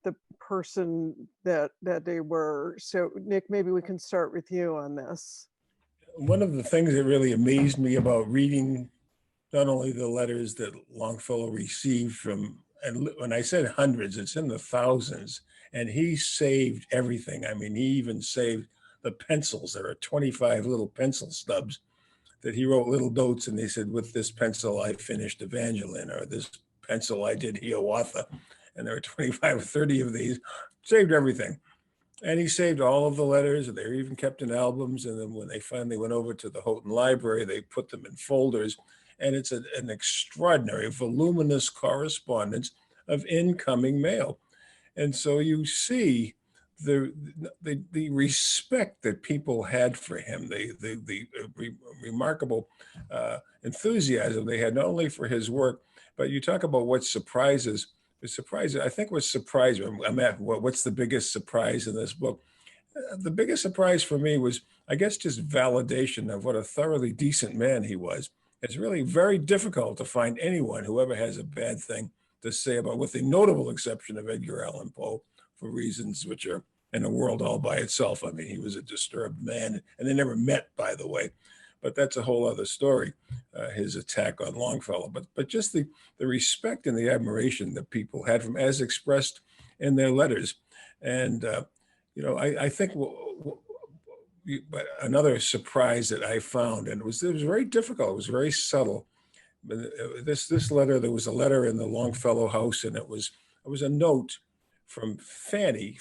the person that they were. So Nick, maybe we can start with you on this. One of the things that really amazed me about reading not only the letters that Longfellow received from, and when I said hundreds, it's in the thousands, and he saved everything. I mean, he even saved the pencils. There are 25 little pencil stubs that he wrote little notes, and they said, with this pencil, I finished Evangeline, or this pencil, I did Hiawatha. And there were 25 or 30 of these, saved everything. And he saved all of the letters, and they were even kept in albums. And then when they finally went over to the Houghton Library, they put them in folders. And it's an extraordinary, voluminous correspondence of incoming mail. And so you see the respect that people had for him, the remarkable enthusiasm they had, not only for his work, but you talk about what surprises. The surprise, I think, was surprise. I'm at what's the biggest surprise in this book? The biggest surprise for me was, I guess, just validation of what a thoroughly decent man he was. It's really very difficult to find anyone who ever has a bad thing to say about, with the notable exception of Edgar Allan Poe, for reasons which are in a world all by itself. I mean, he was a disturbed man, and they never met, by the way. But that's a whole other story, his attack on Longfellow. But just the respect and the admiration that people had from, as expressed in their letters. And, I think but another surprise that I found, and it was very difficult, it was very subtle. But this letter, there was a letter in the Longfellow house, and it was a note from Fanny,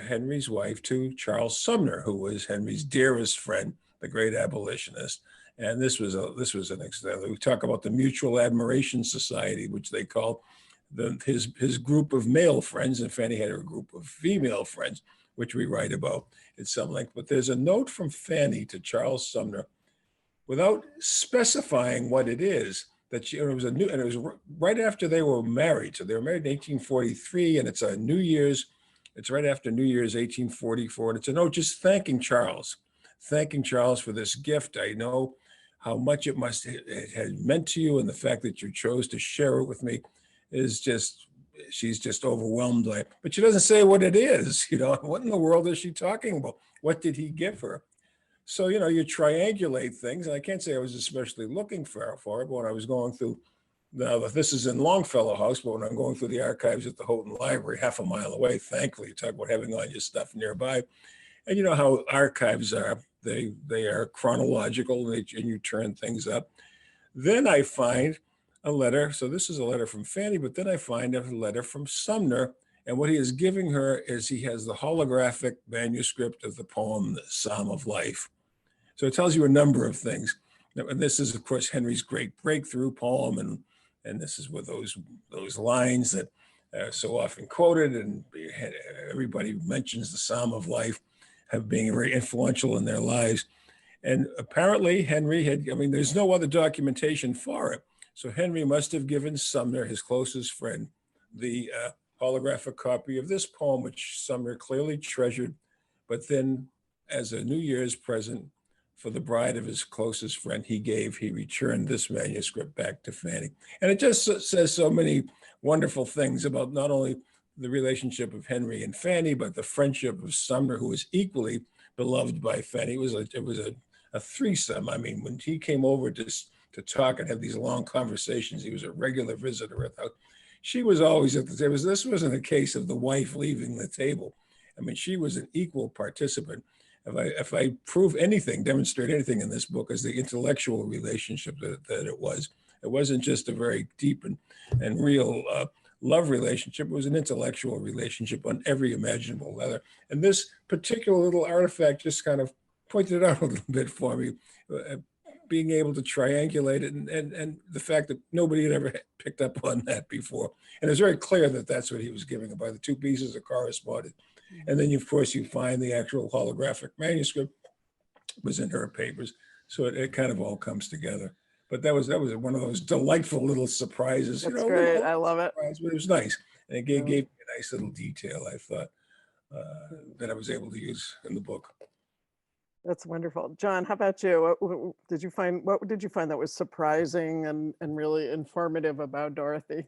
Henry's wife, to Charles Sumner, who was Henry's dearest friend, the great abolitionist. And this was we talk about the Mutual Admiration Society, which they call his group of male friends, and Fanny had her group of female friends, which we write about at some length. But there's a note from Fanny to Charles Sumner, without specifying what it is, that it was right after they were married. So they were married in 1843, and it's right after New Year's 1844, and it's a note just thanking Charles for this gift. I know how much it had meant to you, and the fact that you chose to share it with me is she's just overwhelmed by it. But she doesn't say what it is. What in the world is she talking about? What did he give her? So, you triangulate things. And I can't say I was especially looking for it, but when I was going through, now this is in Longfellow House, but when I'm going through the archives at the Houghton Library, half a mile away, thankfully, you talk about having all your stuff nearby. And you know how archives are. They are chronological, and you turn things up. Then I find a letter. So this is a letter from Fanny, but then I find a letter from Sumner. And what he is giving her is he has the holographic manuscript of the poem, The Psalm of Life. So it tells you a number of things. And this is, of course, Henry's great breakthrough poem. And this is with those lines that are so often quoted, and everybody mentions the Psalm of Life being very influential in their lives. And apparently Henry there's no other documentation for it. So Henry must have given Sumner, his closest friend, the holographic copy of this poem, which Sumner clearly treasured. But then, as a New Year's present for the bride of his closest friend, he returned this manuscript back to Fanny. And it just says so many wonderful things about not only the relationship of Henry and Fanny, but the friendship of Sumner, who was equally beloved by Fanny. It was a threesome. I mean, when he came over to talk and have these long conversations, he was a regular visitor at the house. She was always at the table. This wasn't a case of the wife leaving the table. I mean, she was an equal participant. If I demonstrate anything in this book, is the intellectual relationship that it was. It wasn't just a very deep and real love relationship. It was an intellectual relationship on every imaginable level. And this particular little artifact just kind of pointed it out a little bit for me, being able to triangulate it and the fact that nobody had ever picked up on that before. And it's very clear that that's what he was giving by the two pieces that corresponded. And then, of course, you find the actual holographic manuscript was in her papers. So it kind of all comes together. But that was one of those delightful little surprises. That's great. I love it. But it was nice. And it gave me a nice little detail, I thought, that I was able to use in the book. That's wonderful. John, how about you? What did you find that was surprising and really informative about Dorothy?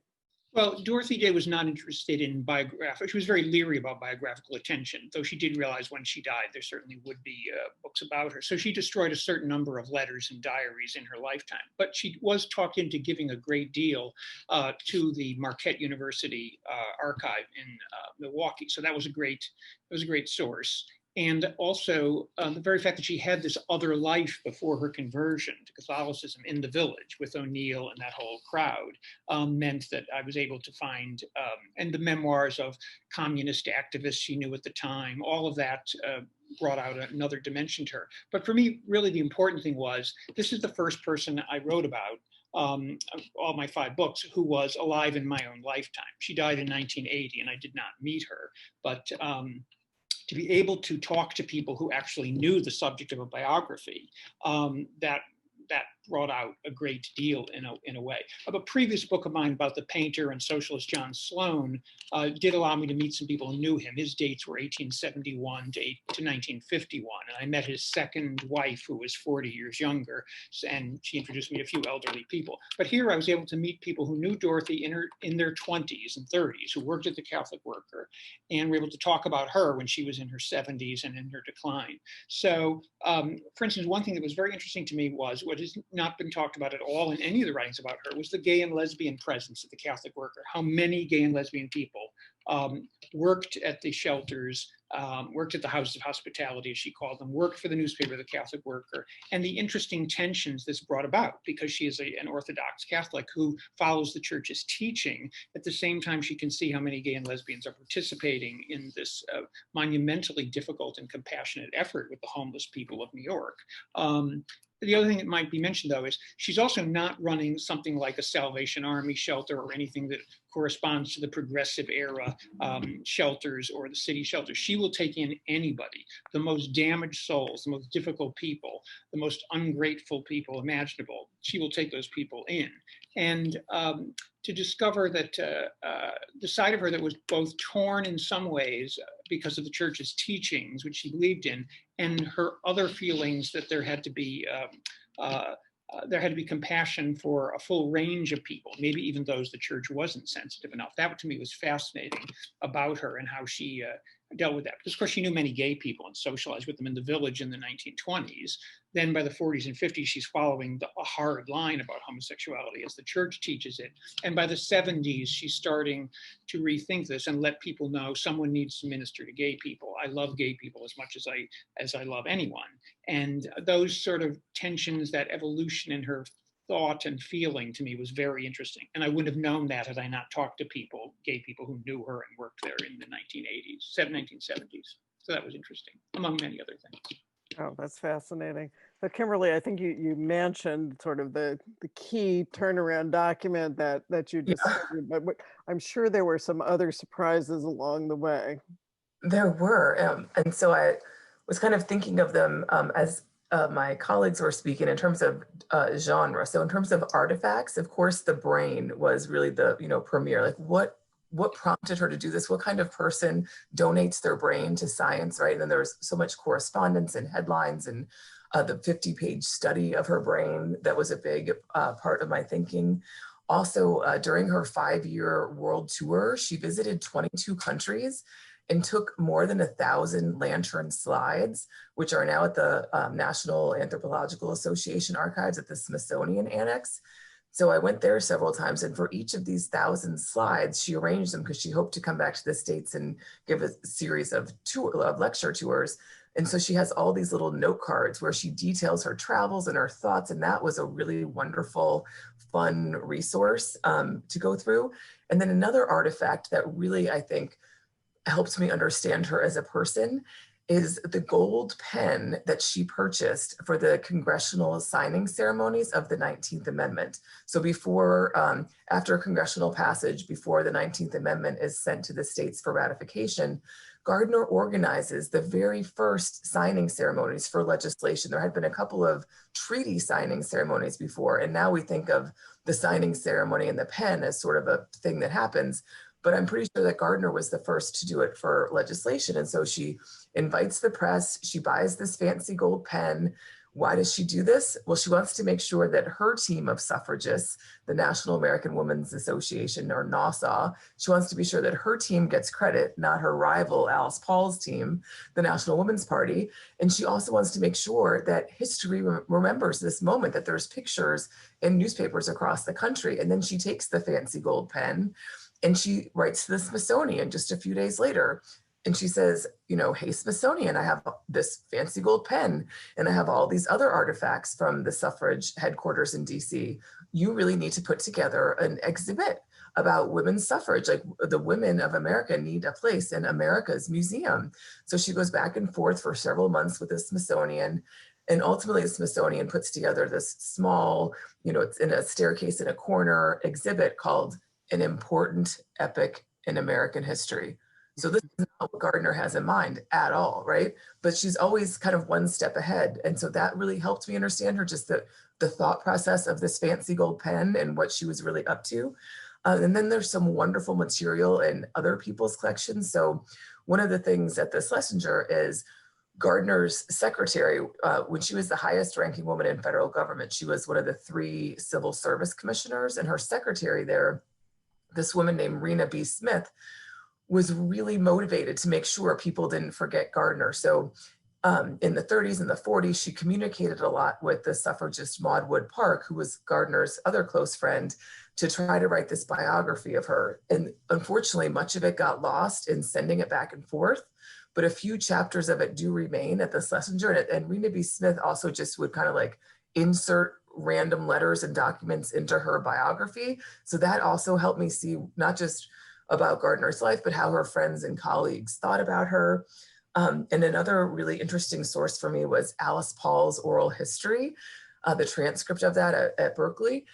Well, Dorothy Day was not interested in biography. She was very leery about biographical attention, though she did realize when she died, there certainly would be books about her. So she destroyed a certain number of letters and diaries in her lifetime. But she was talked into giving a great deal to the Marquette University archive in Milwaukee. So that was a great source. And also the very fact that she had this other life before her conversion to Catholicism in the village with O'Neill and that whole crowd meant that I was able to find, and the memoirs of communist activists she knew at the time, all of that brought out another dimension to her. But for me, really the important thing was, this is the first person I wrote about all my 5 books who was alive in my own lifetime. She died in 1980 and I did not meet her, but to be able to talk to people who actually knew the subject of a biography, that brought out a great deal in a way. A previous book of mine about the painter and socialist John Sloan did allow me to meet some people who knew him. His dates were 1871 to 1951, and I met his second wife, who was 40 years younger, and she introduced me to a few elderly people. But here I was able to meet people who knew Dorothy in their 20s and 30s, who worked at the Catholic Worker, and were able to talk about her when she was in her 70s and in her decline. So, for instance, one thing that was very interesting to me was, what has not been talked about at all in any of the writings about her, was the gay and lesbian presence at the Catholic Worker. How many gay and lesbian people worked at the shelters, worked at the houses of hospitality, as she called them, worked for the newspaper, The Catholic Worker, and the interesting tensions this brought about, because she is an Orthodox Catholic who follows the church's teaching. At the same time, she can see how many gay and lesbians are participating in this monumentally difficult and compassionate effort with the homeless people of New York. The other thing that might be mentioned, though, is she's also not running something like a Salvation Army shelter or anything that corresponds to the progressive era shelters or the city shelters. She will take in anybody, the most damaged souls, the most difficult people, the most ungrateful people imaginable. She will take those people in. And to discover that the side of her that was both torn in some ways because of the church's teachings, which she believed in, and her other feelings that there had to be compassion for a full range of people, maybe even those the church wasn't sensitive enough. That to me was fascinating about her and how she dealt with that. Because of course she knew many gay people and socialized with them in the village in the 1920s. Then by the 40s and 50s, she's following a hard line about homosexuality as the church teaches it. And by the 70s, she's starting to rethink this and let people know someone needs to minister to gay people. I love gay people as much as I love anyone. And those sort of tensions, that evolution in her thought and feeling, to me was very interesting. And I wouldn't have known that had I not talked to gay people who knew her and worked there in the 1970s. So that was interesting, among many other things. Oh, that's fascinating. But Kimberly, I think you mentioned sort of the key turnaround document that you discovered, but I'm sure there were some other surprises along the way. There were, and so I was kind of thinking of them as my colleagues were speaking in terms of genre. So in terms of artifacts, of course, the brain was really the premier. Like what prompted her to do this? What kind of person donates their brain to science, right? And then there was so much correspondence and headlines and the 50-page study of her brain that was a big part of my thinking. Also, during her 5-year world tour, she visited 22 countries and took more than 1,000 lantern slides, which are now at the National Anthropological Association archives at the Smithsonian Annex. So I went there several times, and for each of these 1,000 slides, she arranged them because she hoped to come back to the States and give a series of lecture tours. And so she has all these little note cards where she details her travels and her thoughts. And that was a really wonderful, fun resource to go through. And then another artifact that really, I think, helped me understand her as a person is the gold pen that she purchased for the congressional signing ceremonies of the 19th Amendment. So before, after congressional passage, before the 19th Amendment is sent to the states for ratification, Gardner organizes the very first signing ceremonies for legislation. There had been a couple of treaty signing ceremonies before, and now we think of the signing ceremony and the pen as sort of a thing that happens. But I'm pretty sure that Gardner was the first to do it for legislation. And so she invites the press, she buys this fancy gold pen. Why does she do this? Well, she wants to make sure that her team of suffragists, the National American Women's Association, or NAWSA, she wants to be sure that her team gets credit, not her rival Alice Paul's team, the National Women's Party. And she also wants to make sure that history remembers this moment, that there's pictures in newspapers across the country. And then she takes the fancy gold pen and she writes to the Smithsonian just a few days later. And she says, you know, hey, Smithsonian, I have this fancy gold pen and I have all these other artifacts from the suffrage headquarters in DC. You really need to put together an exhibit about women's suffrage. Like, the women of America need a place in America's museum. So she goes back and forth for several months with the Smithsonian. And ultimately, the Smithsonian puts together this small, you know, it's in a staircase in a corner exhibit called An Important Epic in American History. So this is not what Gardner has in mind at all, right? But she's always kind of one step ahead. And so that really helped me understand her, just the thought process of this fancy gold pen and what she was really up to. And then there's some wonderful material in other people's collections. So one of the things at the Schlesinger is Gardner's secretary, when she was the highest ranking woman in federal government, she was one of the 3 civil service commissioners, and her secretary there, this woman named Rena B. Smith, was really motivated to make sure people didn't forget Gardner. So in the 30s and the 40s, she communicated a lot with the suffragist Maud Wood Park, who was Gardner's other close friend, to try to write this biography of her. And unfortunately, much of it got lost in sending it back and forth, but a few chapters of it do remain at the Schlesinger. And Rena B. Smith also just would kind of like insert random letters and documents into her biography. So that also helped me see not just about Gardner's life, but how her friends and colleagues thought about her. And another really interesting source for me was Alice Paul's oral history, the transcript of that at Berkeley.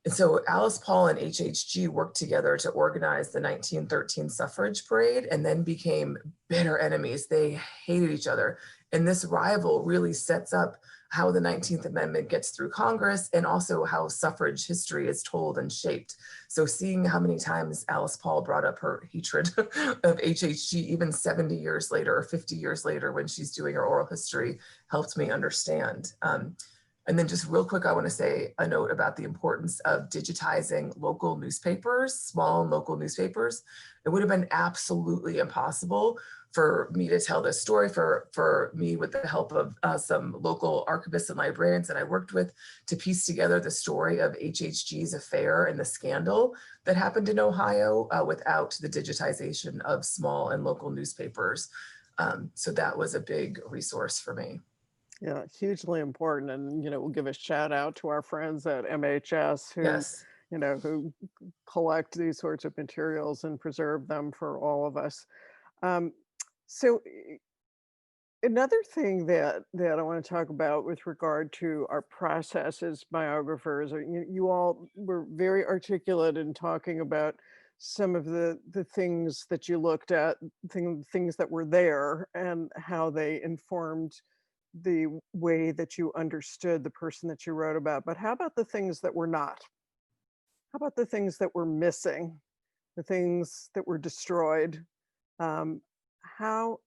And so Alice Paul and HHG worked together to organize the 1913 suffrage parade and then became bitter enemies. They hated each other. And this rival really sets up how the 19th Amendment gets through Congress and also how suffrage history is told and shaped. So seeing how many times Alice Paul brought up her hatred of HHG even 70 years later or 50 years later when she's doing her oral history helped me understand. And then just real quick, I want to say a note about the importance of digitizing local newspapers, small and local newspapers. It would have been absolutely impossible for me to tell this story, for me, with the help of some local archivists and librarians that I worked with, to piece together the story of HHG's affair and the scandal that happened in Ohio without the digitization of small and local newspapers. So that was a big resource for me. Yeah, hugely important. And, you know, we'll give a shout out to our friends at MHS who, Yes. you know, who collect these sorts of materials and preserve them for all of us. So another thing that I want to talk about with regard to our process as biographers, you all were very articulate in talking about some of the things that you looked at, things that were there and how they informed the way that you understood the person that you wrote about. But how about the things that were not? How about the things that were missing, the things that were destroyed? How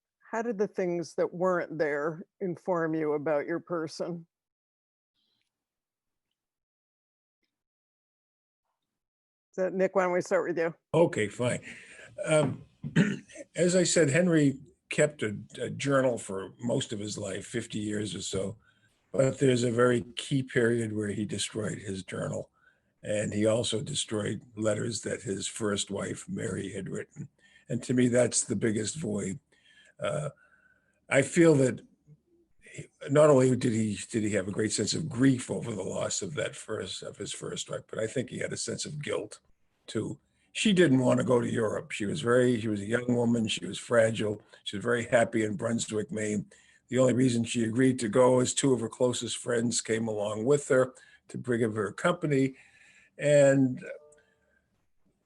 did the things that weren't there inform you about your person? So Nick, why don't we start with you? Okay, fine. As I said, Henry kept a journal for most of his life, 50 years or so, but there's a very key period where he destroyed his journal. And he also destroyed letters that his first wife, Mary, had written. And to me, that's the biggest void. I feel that not only did he have a great sense of grief over the loss of his first wife, but I think he had a sense of guilt too. She didn't want to go to Europe. She was a young woman. She was fragile. She was very happy in Brunswick, Maine. The only reason she agreed to go is two of her closest friends came along with her to give her company. And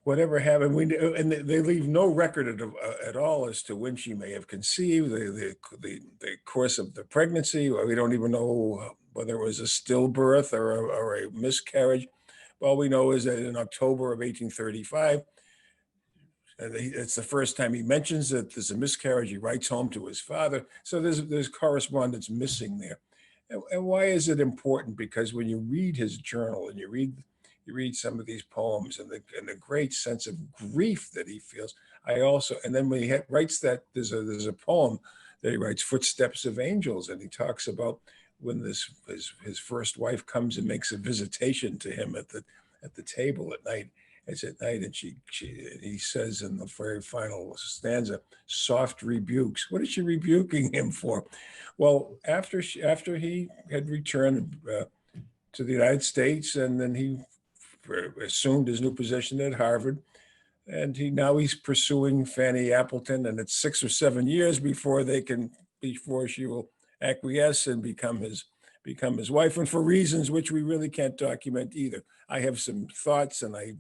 whatever happened, and they leave no record at all as to when she may have conceived, the course of the pregnancy. We don't even know whether it was a stillbirth or a miscarriage. All we know is that in October of 1835, it's the first time he mentions that there's a miscarriage. He writes home to his father. So there's correspondence missing there. And why is it important? Because when you read his journal and you read some of these poems and the great sense of grief that he feels. And then when he writes that, there's a poem that he writes, Footsteps of Angels, and he talks about when his first wife comes and makes a visitation to him at the table at night. It's at night, and he says in the very final stanza, soft rebukes. What is she rebuking him for? Well, after he had returned to the United States, and then he assumed his new position at Harvard, and he's pursuing Fanny Appleton, and it's 6 or 7 years before she will acquiesce and become his wife, and for reasons which we really can't document either. I have some thoughts, and I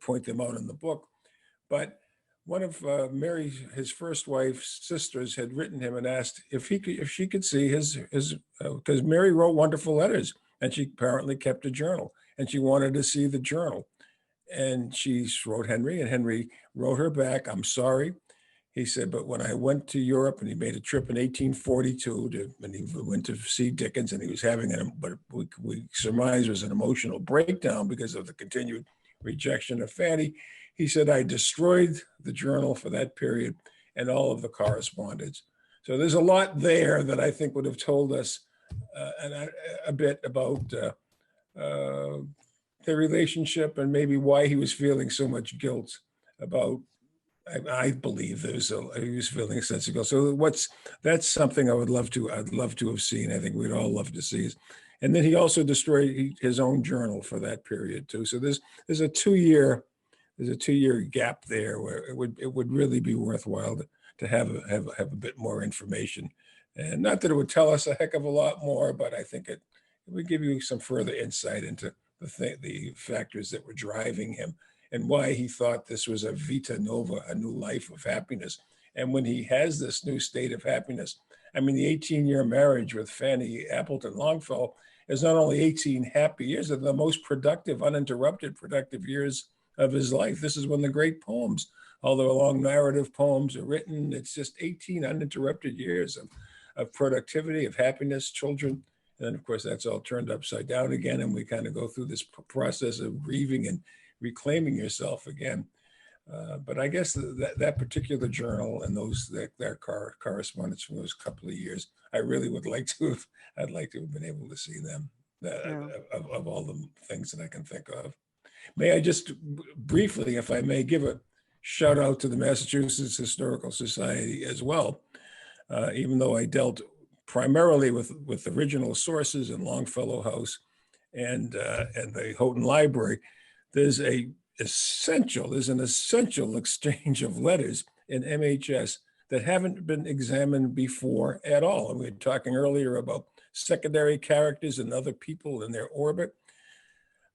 point them out in the book. But one of his first wife's sisters, had written him and asked if she could see his because Mary wrote wonderful letters, and she apparently kept a journal, and she wanted to see the journal. And she wrote Henry, and Henry wrote her back, I'm sorry. He said, but when I went to Europe, and he made a trip in 1842 and he went to see Dickens, and he was having but we surmise was an emotional breakdown because of the continued rejection of Fanny. He said, I destroyed the journal for that period and all of the correspondence. So there's a lot there that I think would have told us a bit about the relationship, and maybe why he was feeling so much guilt about. I believe he was feeling a sense of guilt. So that's something I'd love to have seen. I think we'd all love to see. And then he also destroyed his own journal for that period too. So there's a 2-year gap there where it would really be worthwhile to have a bit more information. And not that it would tell us a heck of a lot more, but I think it would give you some further insight into the factors that were driving him and why he thought this was a vita nova, a new life of happiness. And when he has this new state of happiness, I mean, the 18-year marriage with Fanny Appleton Longfellow is not only 18 happy years, they're the most productive, uninterrupted, productive years of his life. This is when the great poems, all the long narrative poems are written. It's just 18 uninterrupted years of productivity, of happiness, children. And then, of course, that's all turned upside down again. And we kind of go through this process of grieving and reclaiming yourself again. But I guess that particular journal and that correspondence from those couple of years, I really would like to have. I'd like to have been able to see them of all the things that I can think of. May I just briefly, if I may, give a shout out to the Massachusetts Historical Society as well, even though I dealt primarily with original sources in Longfellow House and the Houghton Library. There's an essential exchange of letters in MHS that haven't been examined before at all. And we were talking earlier about secondary characters and other people in their orbit.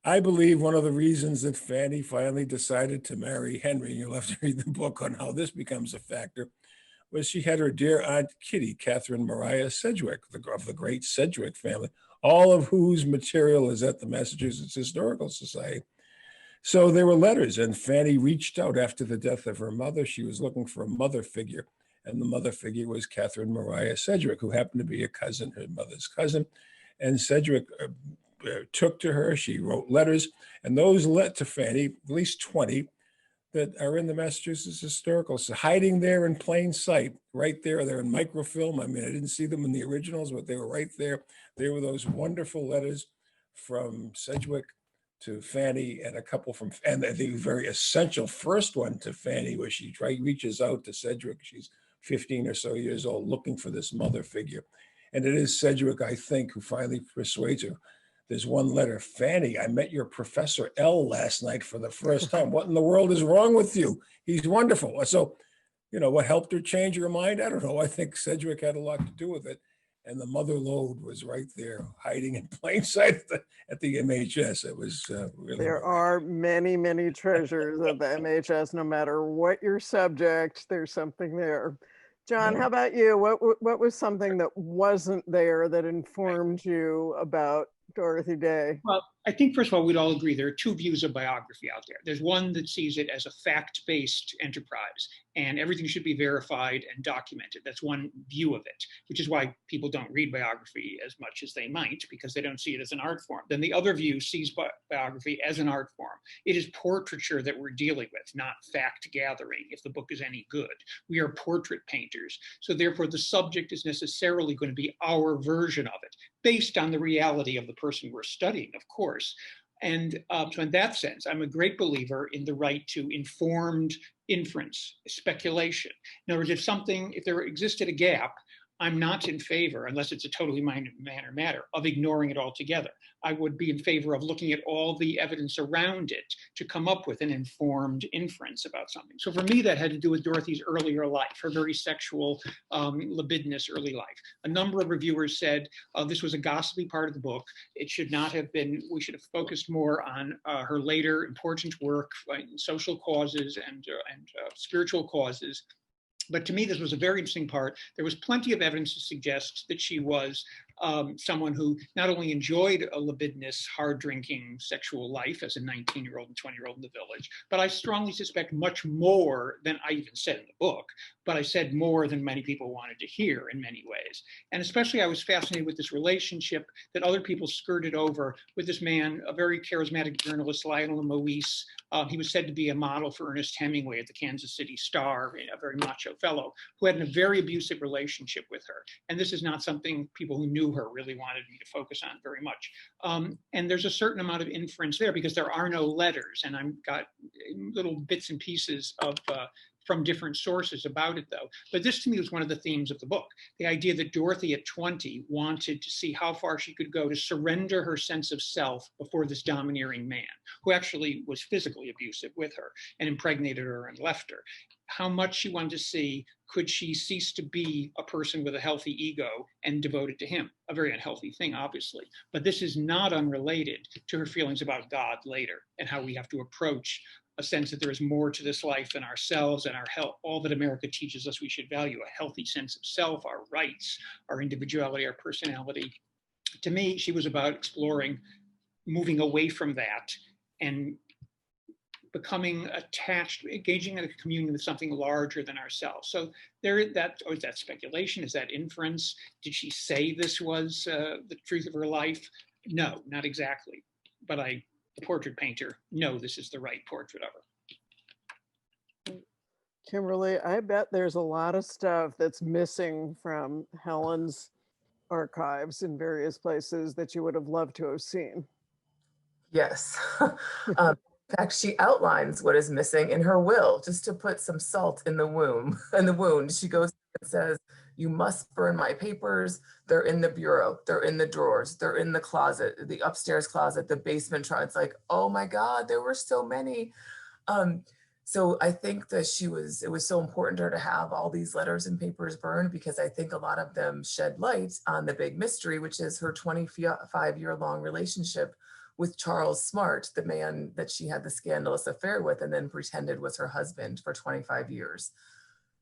I believe one of the reasons that Fanny finally decided to marry Henry, you'll have to read the book on how this becomes a factor, was she had her dear Aunt Kitty, Catherine Maria Sedgwick, of the great Sedgwick family, all of whose material is at the Massachusetts Historical Society. So there were letters, and Fanny reached out after the death of her mother. She was looking for a mother figure, and the mother figure was Catherine Maria Sedgwick, who happened to be her mother's cousin. And Sedgwick took to her. She wrote letters, and those led to Fanny, at least 20, that are in the Massachusetts Historical, so hiding there in plain sight, right there. They're in microfilm. I mean, I didn't see them in the originals, but they were right there. They were those wonderful letters from Sedgwick to Fanny, and a couple and the very essential first one to Fanny, where she reaches out to Sedgwick. She's 15 or so years old, looking for this mother figure. And it is Sedgwick, I think, who finally persuades her. There's one letter, Fanny, I met your Professor L last night for the first time. What in the world is wrong with you? He's wonderful. So, what helped her change her mind? I don't know. I think Sedgwick had a lot to do with it. And the mother lode was right there, hiding in plain sight at the MHS. It was really. There are many, many treasures of the MHS. No matter what your subject, there's something there. John, how about you? What was something that wasn't there that informed you about Dorothy Day? Well, I think, first of all, we'd all agree there are two views of biography out there. There's one that sees it as a fact-based enterprise, and everything should be verified and documented. That's one view of it, which is why people don't read biography as much as they might, because they don't see it as an art form. Then the other view sees biography as an art form. It is portraiture that we're dealing with, not fact gathering, if the book is any good. We are portrait painters. So therefore, the subject is necessarily going to be our version of it, based on the reality of the person we're studying, of course. And so in that sense, I'm a great believer in the right to informed inference, speculation. In other words, if there existed a gap, I'm not in favor, unless it's a totally minor matter, of ignoring it altogether. I would be in favor of looking at all the evidence around it to come up with an informed inference about something. So for me, that had to do with Dorothy's earlier life, her very sexual, libidinous early life. A number of reviewers said this was a gossipy part of the book. It should not have been, we should have focused more on her later important work in social causes and spiritual causes. But to me, this was a very interesting part. There was plenty of evidence to suggest that she was someone who not only enjoyed a libidinous, hard-drinking sexual life as a 19-year-old and 20-year-old in the village, but I strongly suspect much more than I even said in the book, but I said more than many people wanted to hear in many ways. And especially I was fascinated with this relationship that other people skirted over with this man, a very charismatic journalist, Lionel Moise. He was said to be a model for Ernest Hemingway at the Kansas City Star, a very macho fellow, who had a very abusive relationship with her. And this is not something people who knew her really wanted me to focus on very much. And there's a certain amount of inference there because there are no letters, and I've got little bits and pieces of from different sources about it, though. But this to me was one of the themes of the book. The idea that Dorothy at 20 wanted to see how far she could go to surrender her sense of self before this domineering man, who actually was physically abusive with her and impregnated her and left her. How much she wanted to see, could she cease to be a person with a healthy ego and devoted to him? A very unhealthy thing, obviously. But this is not unrelated to her feelings about God later and how we have to approach a sense that there is more to this life than ourselves and our health, all that America teaches us we should value, a healthy sense of self, our rights, our individuality, our personality. To me, she was about exploring, moving away from that and becoming attached, engaging in a communion with something larger than ourselves. So is that speculation? Is that inference? Did she say this was the truth of her life? No, not exactly. But the portrait painter, no, this is the right portrait of her. Kimberly, I bet there's a lot of stuff that's missing from Helen's archives in various places that you would have loved to have seen. Yes. In fact, she outlines what is missing in her will, just to put some salt in the wound. She goes and says, "You must burn my papers. They're in the bureau. They're in the drawers. They're in the closet, the upstairs closet, the basement." It's like, oh my God, there were so many. So I think that it was so important to her to have all these letters and papers burned, because I think a lot of them shed light on the big mystery, which is her 25-year-long relationship with Charles Smart, the man that she had the scandalous affair with and then pretended was her husband for 25 years.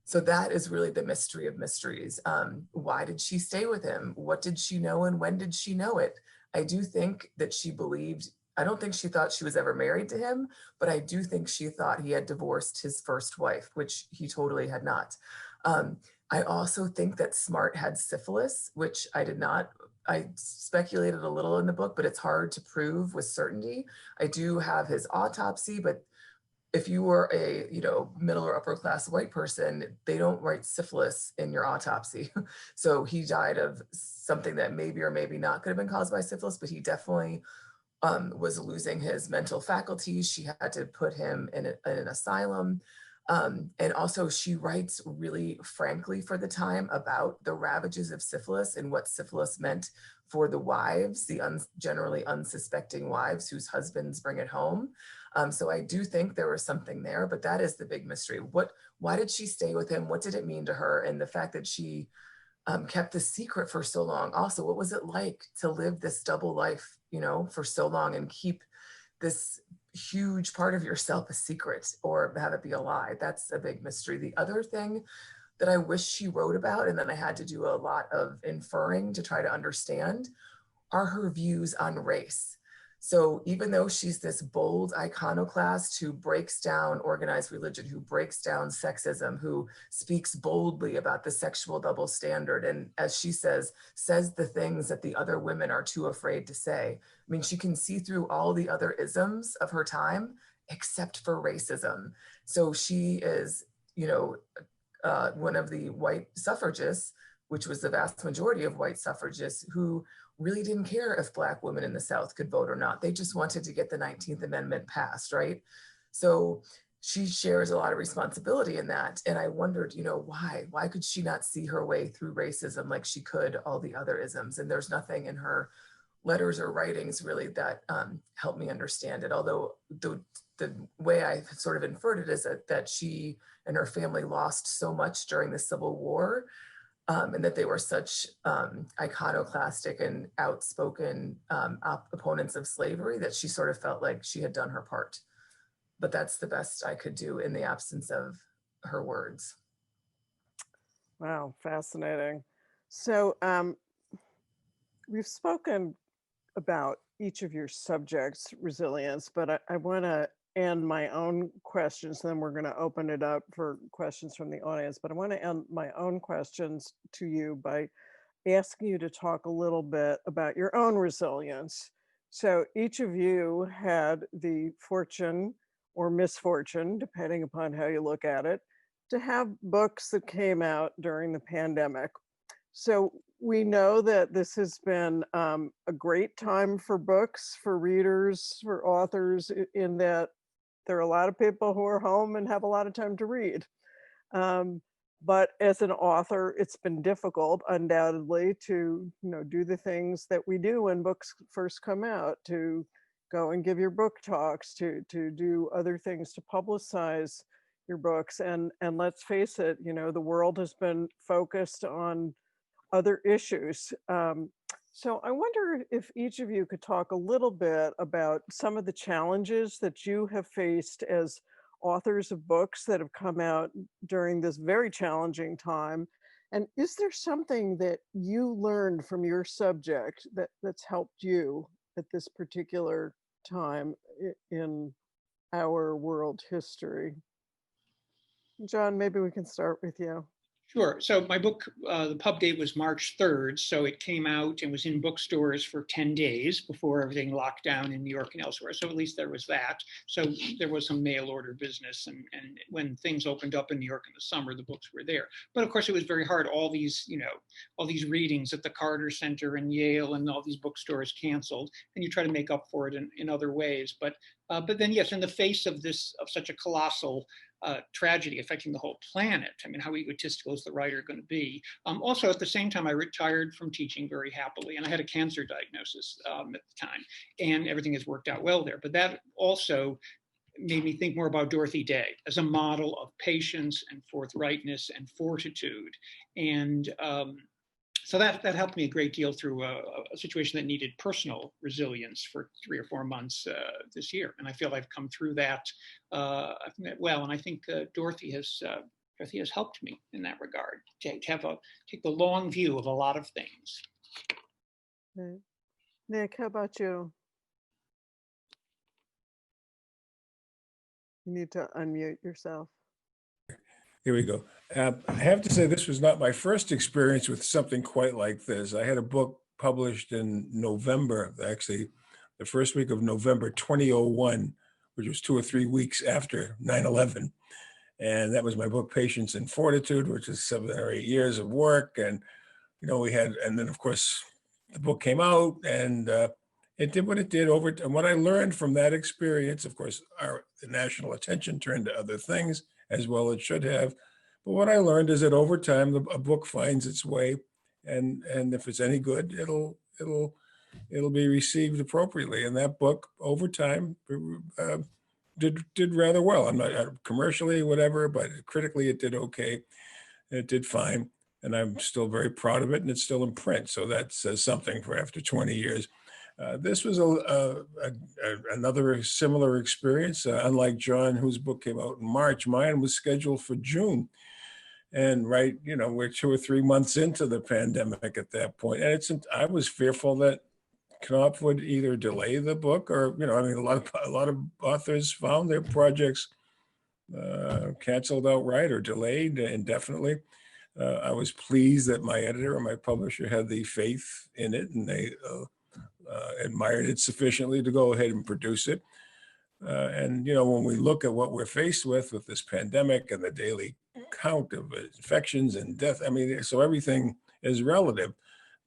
So that is really the mystery of mysteries. Why did she stay with him? What did she know and when did she know it? I do think that she believed, I don't think she thought she was ever married to him, but I do think she thought he had divorced his first wife, which he totally had not. I also think that Smart had syphilis, which I did not. I speculated a little in the book, but it's hard to prove with certainty. I do have his autopsy, but if you were a middle or upper class white person, they don't write syphilis in your autopsy. So he died of something that maybe or maybe not could have been caused by syphilis, but he definitely was losing his mental faculties. She had to put him in an asylum. And also she writes really frankly for the time about the ravages of syphilis and what syphilis meant for the wives, the generally unsuspecting wives whose husbands bring it home. So I do think there was something there, but that is the big mystery. Why did she stay with him? What did it mean to her? And the fact that she kept the secret for so long. Also, what was it like to live this double life, for so long and keep this huge part of yourself a secret or have it be a lie? That's a big mystery. The other thing that I wish she wrote about, and then I had to do a lot of inferring to try to understand, are her views on race. So even though she's this bold iconoclast who breaks down organized religion, who breaks down sexism, who speaks boldly about the sexual double standard, and as she says the things that the other women are too afraid to say. I mean, she can see through all the other isms of her time, except for racism. So she is, one of the white suffragists, which was the vast majority of white suffragists, who really didn't care if Black women in the South could vote or not. They just wanted to get the 19th Amendment passed, right? So she shares a lot of responsibility in that. And I wondered, why? Why could she not see her way through racism like she could all the other isms? And there's nothing in her letters or writings really that helped me understand it. Although the way I sort of inferred it is that she and her family lost so much during the Civil War, and that they were such iconoclastic and outspoken opponents of slavery that she sort of felt like she had done her part. But that's the best I could do in the absence of her words. Wow, fascinating. So we've spoken about each of your subjects' resilience, but I want to end my own questions, then we're going to open it up for questions from the audience. But I want to end my own questions to you by asking you to talk a little bit about your own resilience. So each of you had the fortune or misfortune, depending upon how you look at it, to have books that came out during the pandemic. So we know that this has been a great time for books, for readers, for authors, in that there are a lot of people who are home and have a lot of time to read. But as an author, it's been difficult, undoubtedly, to do the things that we do when books first come out, to go and give your book talks, to do other things to publicize your books. And let's face it, the world has been focused on other issues. So I wonder if each of you could talk a little bit about some of the challenges that you have faced as authors of books that have come out during this very challenging time. And is there something that you learned from your subject that's helped you at this particular time in our world history? John, maybe we can start with you. Sure. So my book, the pub date was March 3rd. So it came out and was in bookstores for 10 days before everything locked down in New York and elsewhere. So at least there was that. So there was some mail order business. And when things opened up in New York in the summer, the books were there. But of course, it was very hard. All these readings at the Carter Center and Yale and all these bookstores canceled. And you try to make up for it in other ways. But then, yes, in the face of such a colossal tragedy affecting the whole planet. I mean, how egotistical is the writer going to be? Also, at the same time, I retired from teaching very happily, and I had a cancer diagnosis at the time, and everything has worked out well there. But that also made me think more about Dorothy Day as a model of patience and forthrightness and fortitude. And so that helped me a great deal through a situation that needed personal resilience for 3 or 4 months this year. And I feel I've come through that well. And I think Dorothy has helped me in that regard to take the long view of a lot of things. Okay. Nick, how about you? You need to unmute yourself. Here we go. I have to say this was not my first experience with something quite like this. I had a book published in November, actually the first week of November 2001, which was 2 or 3 weeks after 9/11. And that was my book, Patience and Fortitude, which is 7 or 8 years of work. And, and then of course the book came out and it did what it did over. And what I learned from that experience, of course, the national attention turned to other things, as well it should have. But what I learned is that over time, a book finds its way, and if it's any good, it'll be received appropriately. And that book, over time, did rather well. I'm not commercially, whatever, but critically, it did okay. It did fine, and I'm still very proud of it, and it's still in print. So that says something for after 20 years. This was another similar experience. Unlike John, whose book came out in March, mine was scheduled for June. And we're 2 or 3 months into the pandemic at that point. And I was fearful that Knopf would either delay the book or, a lot of authors found their projects canceled outright or delayed indefinitely. I was pleased that my editor and my publisher had the faith in it, and they admired it sufficiently to go ahead and produce it. And when we look at what we're faced with this pandemic and the daily count of infections and death, so everything is relative.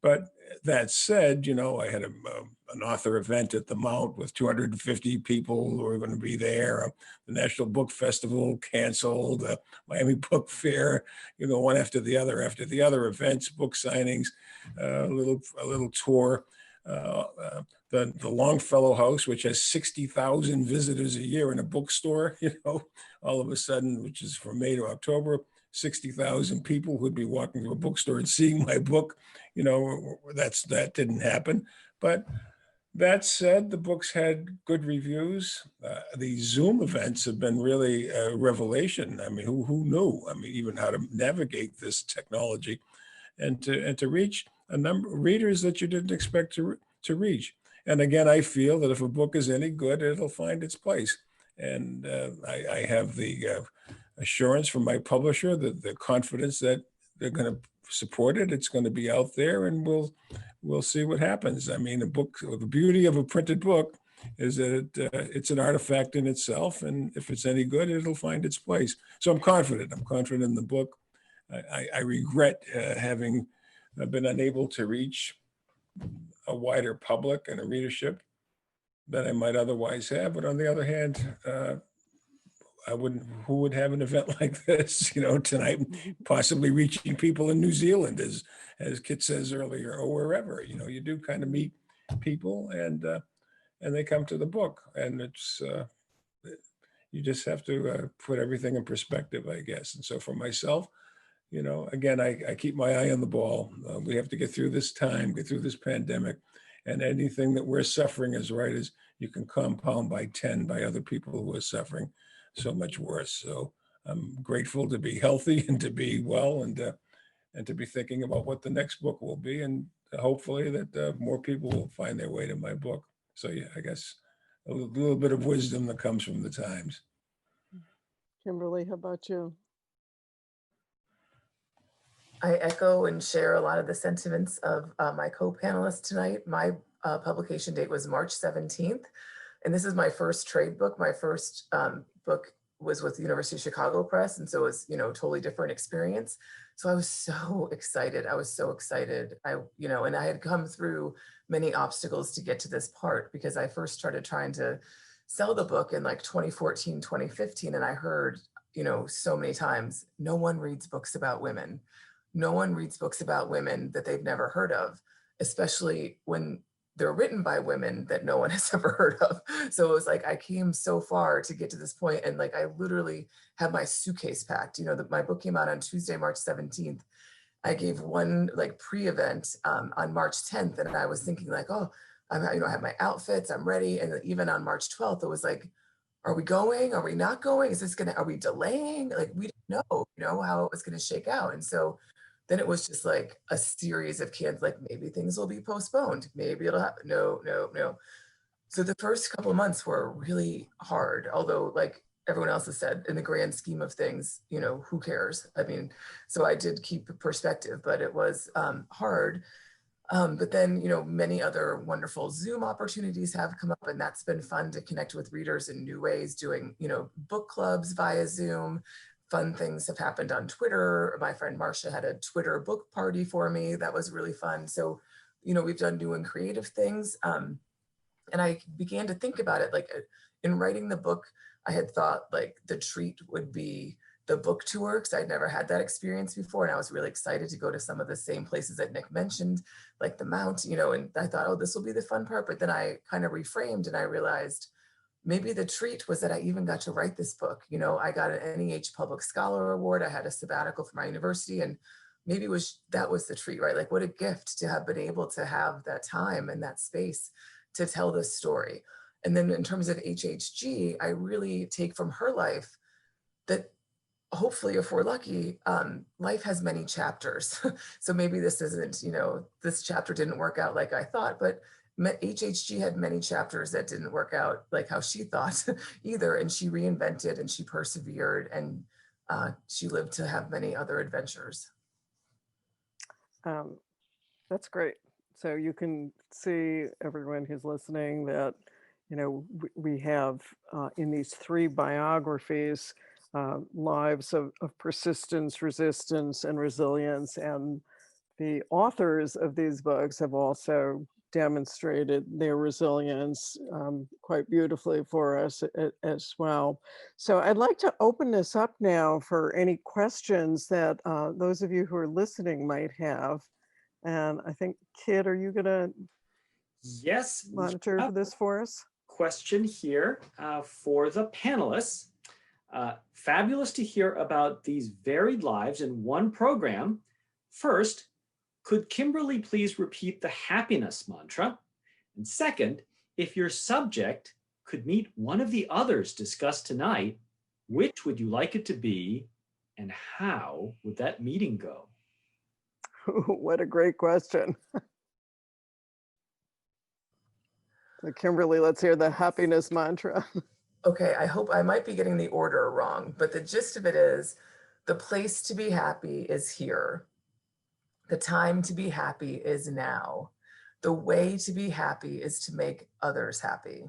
But that said, I had an author event at the Mount with 250 people who were going to be there. The National Book Festival canceled. The Miami Book Fair, one after the other events, book signings, a little tour. The Longfellow House, which has 60,000 visitors a year in a bookstore, all of a sudden, which is from May to October, 60,000 people would be walking through a bookstore and seeing my book. That didn't happen. But that said, the books had good reviews. The Zoom events have been really a revelation. Who knew? Even how to navigate this technology, and to reach a number of readers that you didn't expect to reach. And again, I feel that if a book is any good, it'll find its place. And I have the assurance from my publisher that the confidence that they're going to support it. It's going to be out there, and we'll see what happens. A book, the beauty of a printed book is that it's an artifact in itself, and if it's any good, it'll find its place. So I'm confident. I'm confident in the book. I regret having been unable to reach a wider public and a readership that I might otherwise have. But on the other hand, who would have an event like this, tonight, possibly reaching people in New Zealand, as Kit says earlier, or wherever, you do kind of meet people, and they come to the book, and it's, you just have to put everything in perspective, I guess. And so for myself, again, I keep my eye on the ball. We have to get through this time, get through this pandemic, and anything that we're suffering as writers, you can compound by 10 by other people who are suffering so much worse. So I'm grateful to be healthy and to be well, and to be thinking about what the next book will be, and hopefully that more people will find their way to my book. So yeah, I guess a little bit of wisdom that comes from the times. Kimberly, how about you? I echo and share a lot of the sentiments of my co-panelists tonight. My publication date was March 17th, and this is my first trade book. My first book was with the University of Chicago Press, and so it was, totally different experience. So I was so excited. And I had come through many obstacles to get to this part, because I first started trying to sell the book in like 2014, 2015, and I heard, so many times, no one reads books about women. No one reads books about women that they've never heard of, especially when they're written by women that no one has ever heard of. So it was like, I came so far to get to this point, and like, I literally had my suitcase packed. My book came out on Tuesday, March 17th. I gave one like pre-event on March 10th, and I was thinking like, oh, I have my outfits, I'm ready. And even on March 12th, it was like, are we going? Are we not going? Are we delaying? Like, we didn't know, how it was going to shake out. And so then it was just like a series of cans, like maybe things will be postponed. Maybe it'll happen. No. So the first couple of months were really hard, although like everyone else has said, in the grand scheme of things, who cares? So I did keep perspective, but it was hard. But then, many other wonderful Zoom opportunities have come up, and that's been fun to connect with readers in new ways, doing, book clubs via Zoom. Fun things have happened on Twitter. My friend Marcia had a Twitter book party for me. That was really fun. So, we've done new and creative things. And I began to think about it, like in writing the book, I had thought like the treat would be the book tour, because I'd never had that experience before. And I was really excited to go to some of the same places that Nick mentioned, like the Mount, you know, and I thought, oh, this will be the fun part. But then I kind of reframed and I realized maybe the treat was that I even got to write this book. You know, I got an NEH Public Scholar Award. I had a sabbatical from my university, and maybe that was the treat, right? Like what a gift to have been able to have that time and that space to tell this story. And then in terms of HHG, I really take from her life that hopefully, if we're lucky, life has many chapters. So maybe this isn't, you know, this chapter didn't work out like I thought, but HHG had many chapters that didn't work out like how she thought either. And she reinvented and she persevered, and she lived to have many other adventures. That's great. So you can see, everyone who's listening, that, you know, we have in these three biographies, lives of persistence, resistance, and resilience. And the authors of these books have also demonstrated their resilience quite beautifully for us as well. So I'd like to open this up now for any questions that those of you who are listening might have. And I think, Kid, are you going to monitor this for us? Question here for the panelists. Fabulous to hear about these varied lives in one program. First, could Kimberly please repeat the happiness mantra? And second, if your subject could meet one of the others discussed tonight, which would you like it to be, and how would that meeting go? What a great question. So Kimberly, let's hear the happiness mantra. Okay, I hope I might be getting the order wrong, but the gist of it is the place to be happy is here. The time to be happy is now. The way to be happy is to make others happy.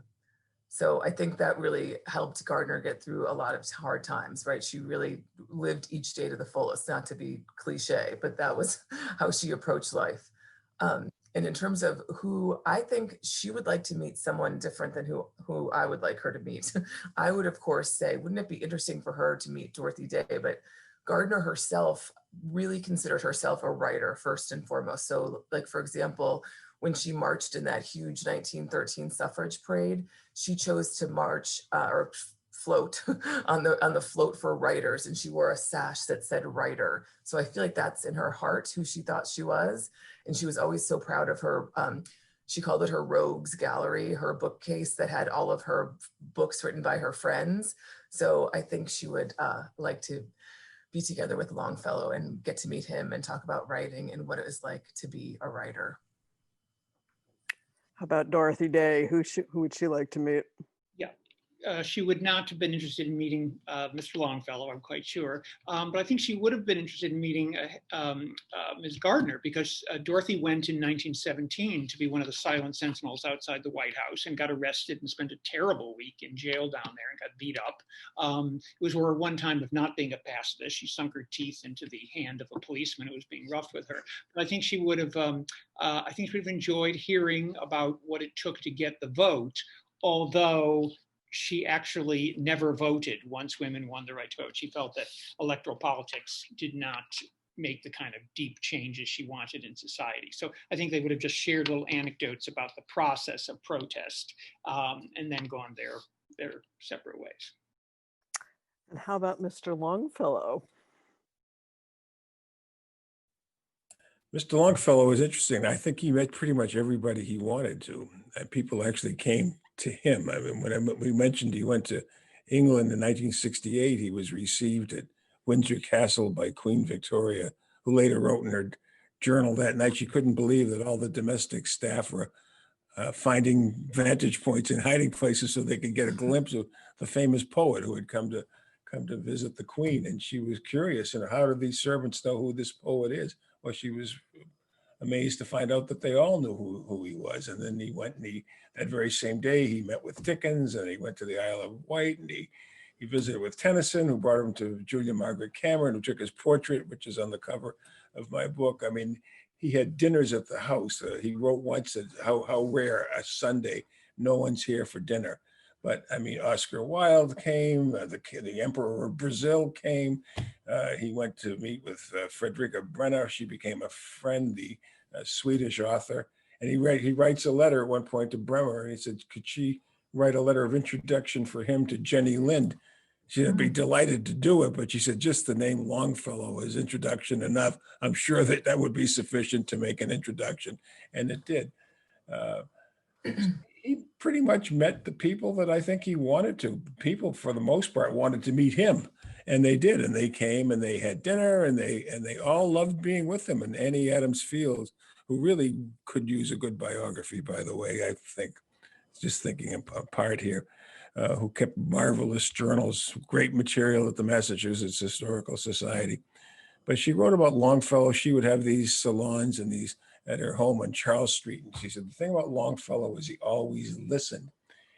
So I think that really helped Gardner get through a lot of hard times, right? She really lived each day to the fullest, not to be cliche, but that was how she approached life. And in terms of who, I think she would like to meet someone different than who I would like her to meet. I would, of course, say, wouldn't it be interesting for her to meet Dorothy Day? But Gardner herself really considered herself a writer first and foremost. So like, for example, when she marched in that huge 1913 suffrage parade, she chose to march or float on the float for writers, and she wore a sash that said writer. So I feel like that's in her heart who she thought she was, and she was always so proud of her. She called it her rogues gallery, her bookcase that had all of her books written by her friends. So I think she would like to be together with Longfellow and get to meet him and talk about writing and what it was like to be a writer. How about Dorothy Day? Who would she like to meet? Yeah, she would not have been interested in meeting Mr. Longfellow, I'm quite sure. But I think she would have been interested in meeting Ms. Gardner, because Dorothy went in 1917 to be one of the silent sentinels outside the White House and got arrested and spent a terrible week in jail down there and got beat up. It was her one time of not being a pacifist. She sunk her teeth into the hand of a policeman who was being rough with her. But I think she would have, I think she would have enjoyed hearing about what it took to get the vote, although she actually never voted once women won the right to vote. She felt that electoral politics did not make the kind of deep changes she wanted in society. So I think they would have just shared little anecdotes about the process of protest and then gone their separate ways. And how about Mr. Longfellow? Mr. Longfellow was interesting. I think he met pretty much everybody he wanted to. People actually came to him. I mean, when we mentioned he went to England in 1968, he was received at Windsor Castle by Queen Victoria, who later wrote in her journal that night she couldn't believe that all the domestic staff were finding vantage points and hiding places so they could get a glimpse of the famous poet who had come to visit the Queen. And she was curious, how do these servants know who this poet is? Well, she was amazed to find out that they all knew who he was. And then he went and that very same day, he met with Dickens, and he went to the Isle of Wight, and he visited with Tennyson, who brought him to Julia Margaret Cameron, who took his portrait, which is on the cover of my book. I mean, he had dinners at the house. He wrote once that how rare a Sunday no one's here for dinner. But I mean, Oscar Wilde came, the Emperor of Brazil came. He went to meet with Fredrika Brenner. She became a friend, the Swedish author. And he writes a letter at one point to Bremer, and he said, could she write a letter of introduction for him to Jenny Lind? She'd be delighted to do it, but she said, just the name Longfellow is introduction enough. I'm sure that would be sufficient to make an introduction. And it did. He pretty much met the people that I think he wanted to. People, for the most part, wanted to meet him, and they did. And they came and they had dinner, and they all loved being with him. And Annie Adams Fields, who really could use a good biography, by the way, I think, just thinking apart here, who kept marvelous journals, great material at the Massachusetts Historical Society. But she wrote about Longfellow. She would have these salons and these at her home on Charles Street. And she said, the thing about Longfellow is he always listened.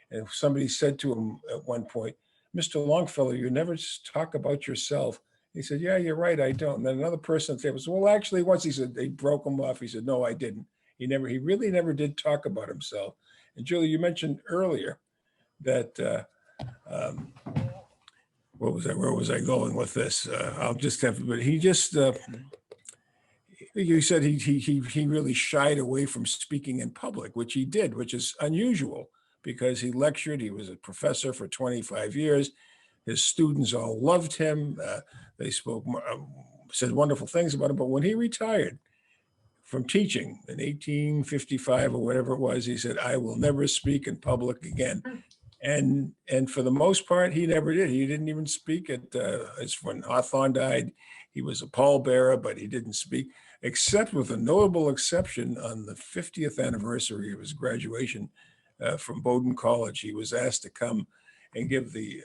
And if somebody said to him at one point, Mr. Longfellow, you never talk about yourself. He said, yeah, you're right, I don't. And then another person said, well, actually, once he said, they broke him off. He said, no, I didn't. He really never did talk about himself. And Julie, you mentioned earlier that, what was that? Where was I going with this? I'll just have, but he just, you said he really shied away from speaking in public, which he did, which is unusual because he lectured. He was a professor for 25 years. His students all loved him. They said wonderful things about him. But when he retired from teaching in 1855 or whatever it was, he said, I will never speak in public again. And for the most part, he never did. He didn't even speak when Hawthorne died. He was a pallbearer, but he didn't speak, except with a notable exception on the 50th anniversary of his graduation from Bowdoin College. He was asked to come and give the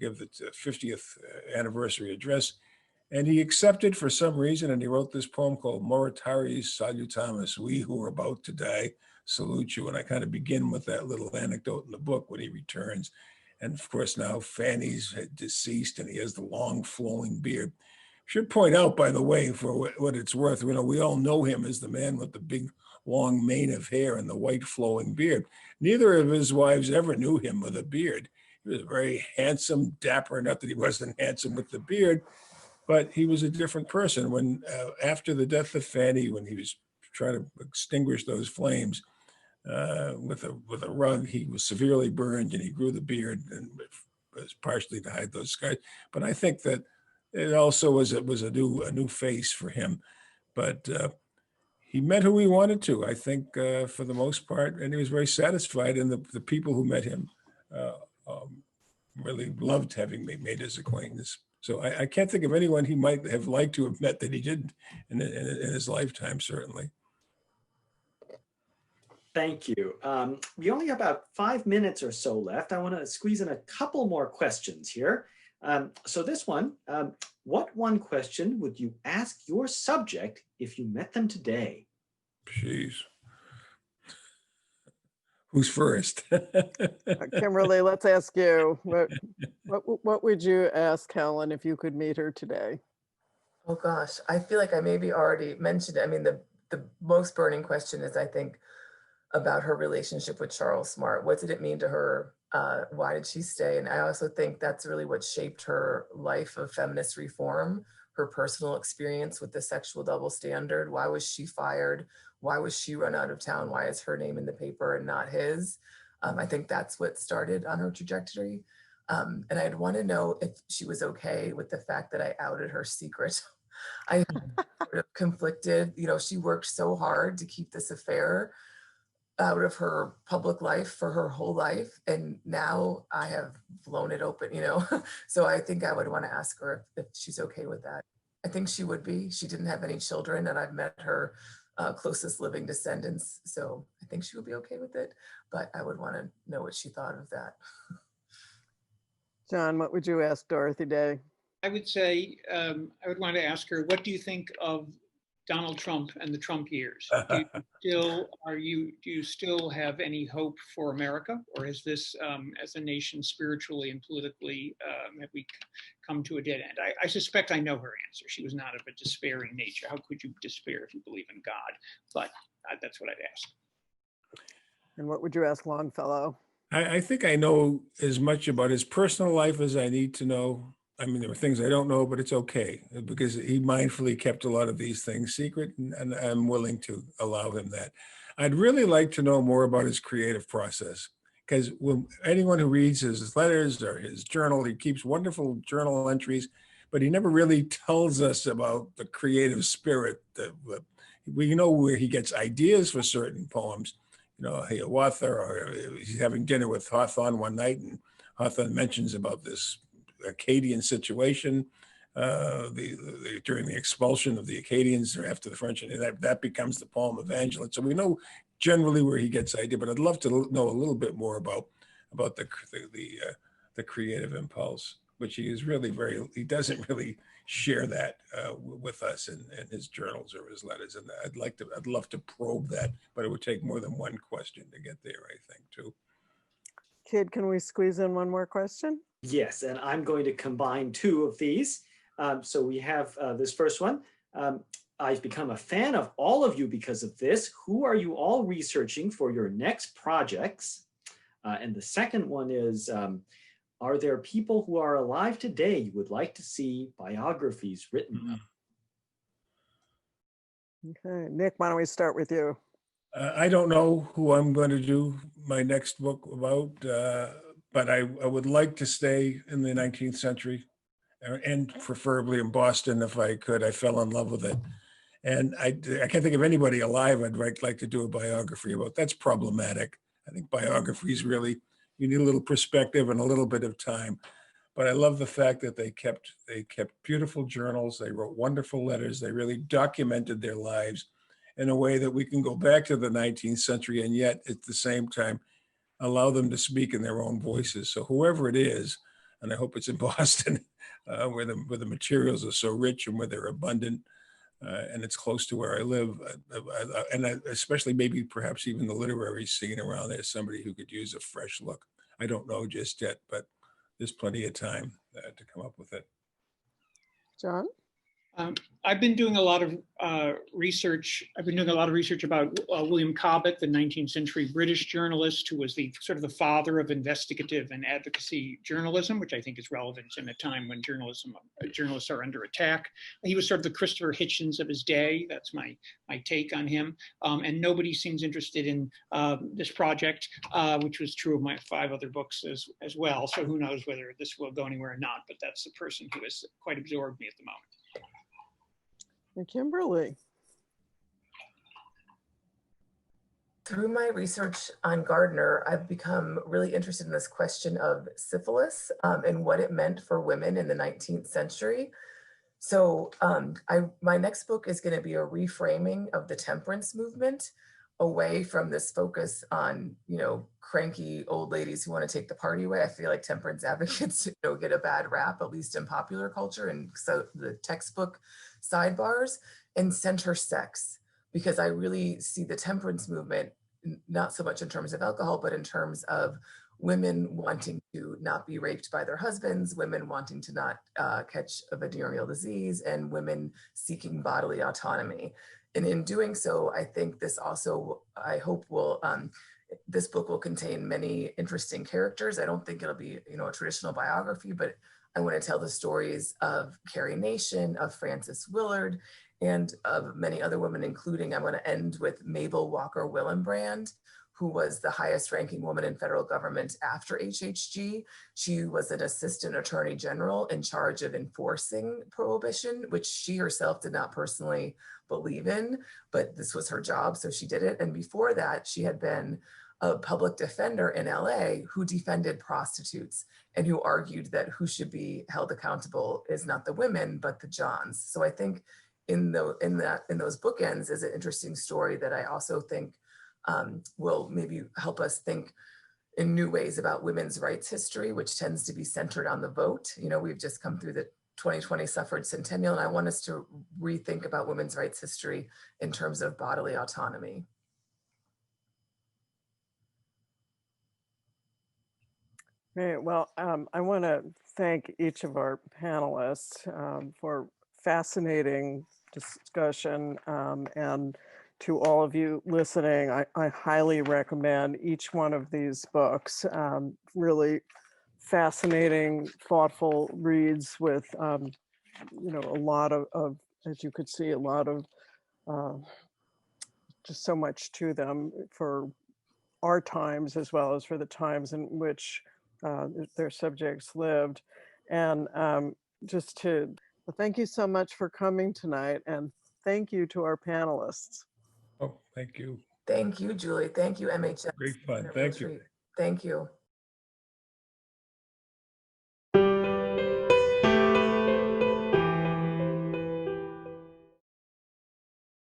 50th anniversary address. And he accepted for some reason, and he wrote this poem called Moritaris Salutamus, we who are about to die salute you. And I kind of begin with that little anecdote in the book when he returns. And of course, now Fanny's deceased and he has the long flowing beard. Should point out, by the way, for what it's worth, we all know him as the man with the big long mane of hair and the white flowing beard. Neither of his wives ever knew him with a beard. He was very handsome, dapper, not that he wasn't handsome with the beard, but he was a different person. When after the death of Fanny, when he was trying to extinguish those flames with a rug, he was severely burned and he grew the beard, and it was partially to hide those scars. But I think that it also was a new face for him. But he met who he wanted to, I think, for the most part, and he was very satisfied. And the people who met him really loved having made his acquaintance. So I can't think of anyone he might have liked to have met that he didn't in his lifetime, certainly. Thank you. We only have about 5 minutes or so left. I want to squeeze in a couple more questions here. So this one, what one question would you ask your subject if you met them today? Jeez. Who's first? Kimberly, let's ask you. What would you ask Helen if you could meet her today? Oh gosh, I feel like I maybe already mentioned it. I mean, the most burning question is, I think, about her relationship with Charles Smart. What did it mean to her? Why did she stay? And I also think that's really what shaped her life of feminist reform, her personal experience with the sexual double standard. Why was she fired? Why was she run out of town? Why is her name in the paper and not his? I think that's what started on her trajectory. And I'd want to know if she was okay with the fact that I outed her secret. I sort of conflicted. She worked so hard to keep this affair out of her public life for her whole life. And now I have blown it open, So I think I would want to ask her if she's okay with that. I think she would be. She didn't have any children, and I've met her closest living descendants. So I think she would be okay with it, but I would want to know what she thought of that. John, what would you ask Dorothy Day? I would say, I would want to ask her, what do you think of Donald Trump and the Trump years? Do you still have any hope for America, or is this, as a nation, spiritually and politically, have we come to a dead end? I suspect I know her answer. She was not of a despairing nature. How could you despair if you believe in God? But that's what I'd ask. And what would you ask Longfellow? I think I know as much about his personal life as I need to know. I mean, there are things I don't know, but it's okay because he mindfully kept a lot of these things secret, and I'm willing to allow him that. I'd really like to know more about his creative process because when anyone who reads his letters or his journal, he keeps wonderful journal entries, but he never really tells us about the creative spirit. We know where he gets ideas for certain poems. You know, Hiawatha, or he's having dinner with Hawthorne one night, and Hawthorne mentions about this Acadian situation during the expulsion of the Acadians after the French, and that becomes the poem Evangeline. So we know generally where he gets idea, but I'd love to know a little bit more about the creative impulse, which he doesn't really share that with us in his journals or his letters. And I'd love to probe that, but it would take more than one question to get there, I think, too. Kid, can we squeeze in one more question? Yes, and I'm going to combine two of these. So we have this first one. I've become a fan of all of you because of this. Who are you all researching for your next projects? And the second one is, are there people who are alive today you would like to see biographies written of? Okay, Nick, why don't we start with you? I don't know who I'm going to do my next book about, but I would like to stay in the 19th century and preferably in Boston if I could. I fell in love with it. And I can't think of anybody alive I'd like to do a biography about. That's problematic. I think biographies really, you need a little perspective and a little bit of time. But I love the fact that they kept beautiful journals. They wrote wonderful letters. They really documented their lives in a way that we can go back to the 19th century and yet at the same time allow them to speak in their own voices. So whoever it is, and I hope it's in Boston, where the materials are so rich and where they're abundant, and it's close to where I live, especially maybe perhaps even the literary scene around there, somebody who could use a fresh look. I don't know just yet, but there's plenty of time to come up with it. John? I've been doing a lot of research. I've been doing a lot of research about William Cobbett, the 19th century British journalist who was the sort of the father of investigative and advocacy journalism, which I think is relevant in a time when journalists are under attack. He was sort of the Christopher Hitchens of his day. That's my take on him. And nobody seems interested in this project, which was true of my 5 other books as well. So who knows whether this will go anywhere or not, but that's the person who has quite absorbed me at the moment. And Kimberly? Through my research on Gardner, I've become really interested in this question of syphilis and what it meant for women in the 19th century. So my next book is going to be a reframing of the temperance movement away from this focus on, cranky old ladies who want to take the party away. I feel like temperance advocates get a bad rap, at least in popular culture, and so the textbook sidebars, and center sex, because I really see the temperance movement not so much in terms of alcohol, but in terms of women wanting to not be raped by their husbands, women wanting to not catch a venereal disease, and women seeking bodily autonomy. And in doing so, I think this also, I hope will, this book will contain many interesting characters. I don't think it'll be, a traditional biography, but I want to tell the stories of Carrie Nation, of Frances Willard, and of many other women, including, I'm going to end with Mabel Walker Willenbrand, who was the highest ranking woman in federal government after HHG. She was an assistant attorney general in charge of enforcing prohibition, which she herself did not personally believe in, but this was her job, so she did it. And before that, she had been a public defender in LA who defended prostitutes and who argued that who should be held accountable is not the women, but the Johns. So I think in those bookends is an interesting story that I also think will maybe help us think in new ways about women's rights history, which tends to be centered on the vote. We've just come through the 2020 suffrage centennial, and I want us to rethink about women's rights history in terms of bodily autonomy. Great. Well, I want to thank each of our panelists for fascinating discussion and to all of you listening, I highly recommend each one of these books. Really fascinating, thoughtful reads with, you know, a lot of, as you could see, a lot of just so much to them for our times as well as for the times in which their subjects lived. And just to thank you so much for coming tonight, and thank you to our panelists. Oh, thank you. Thank you, Julie. Thank you, MHS. Great fun. It Thank was you. great. Thank you.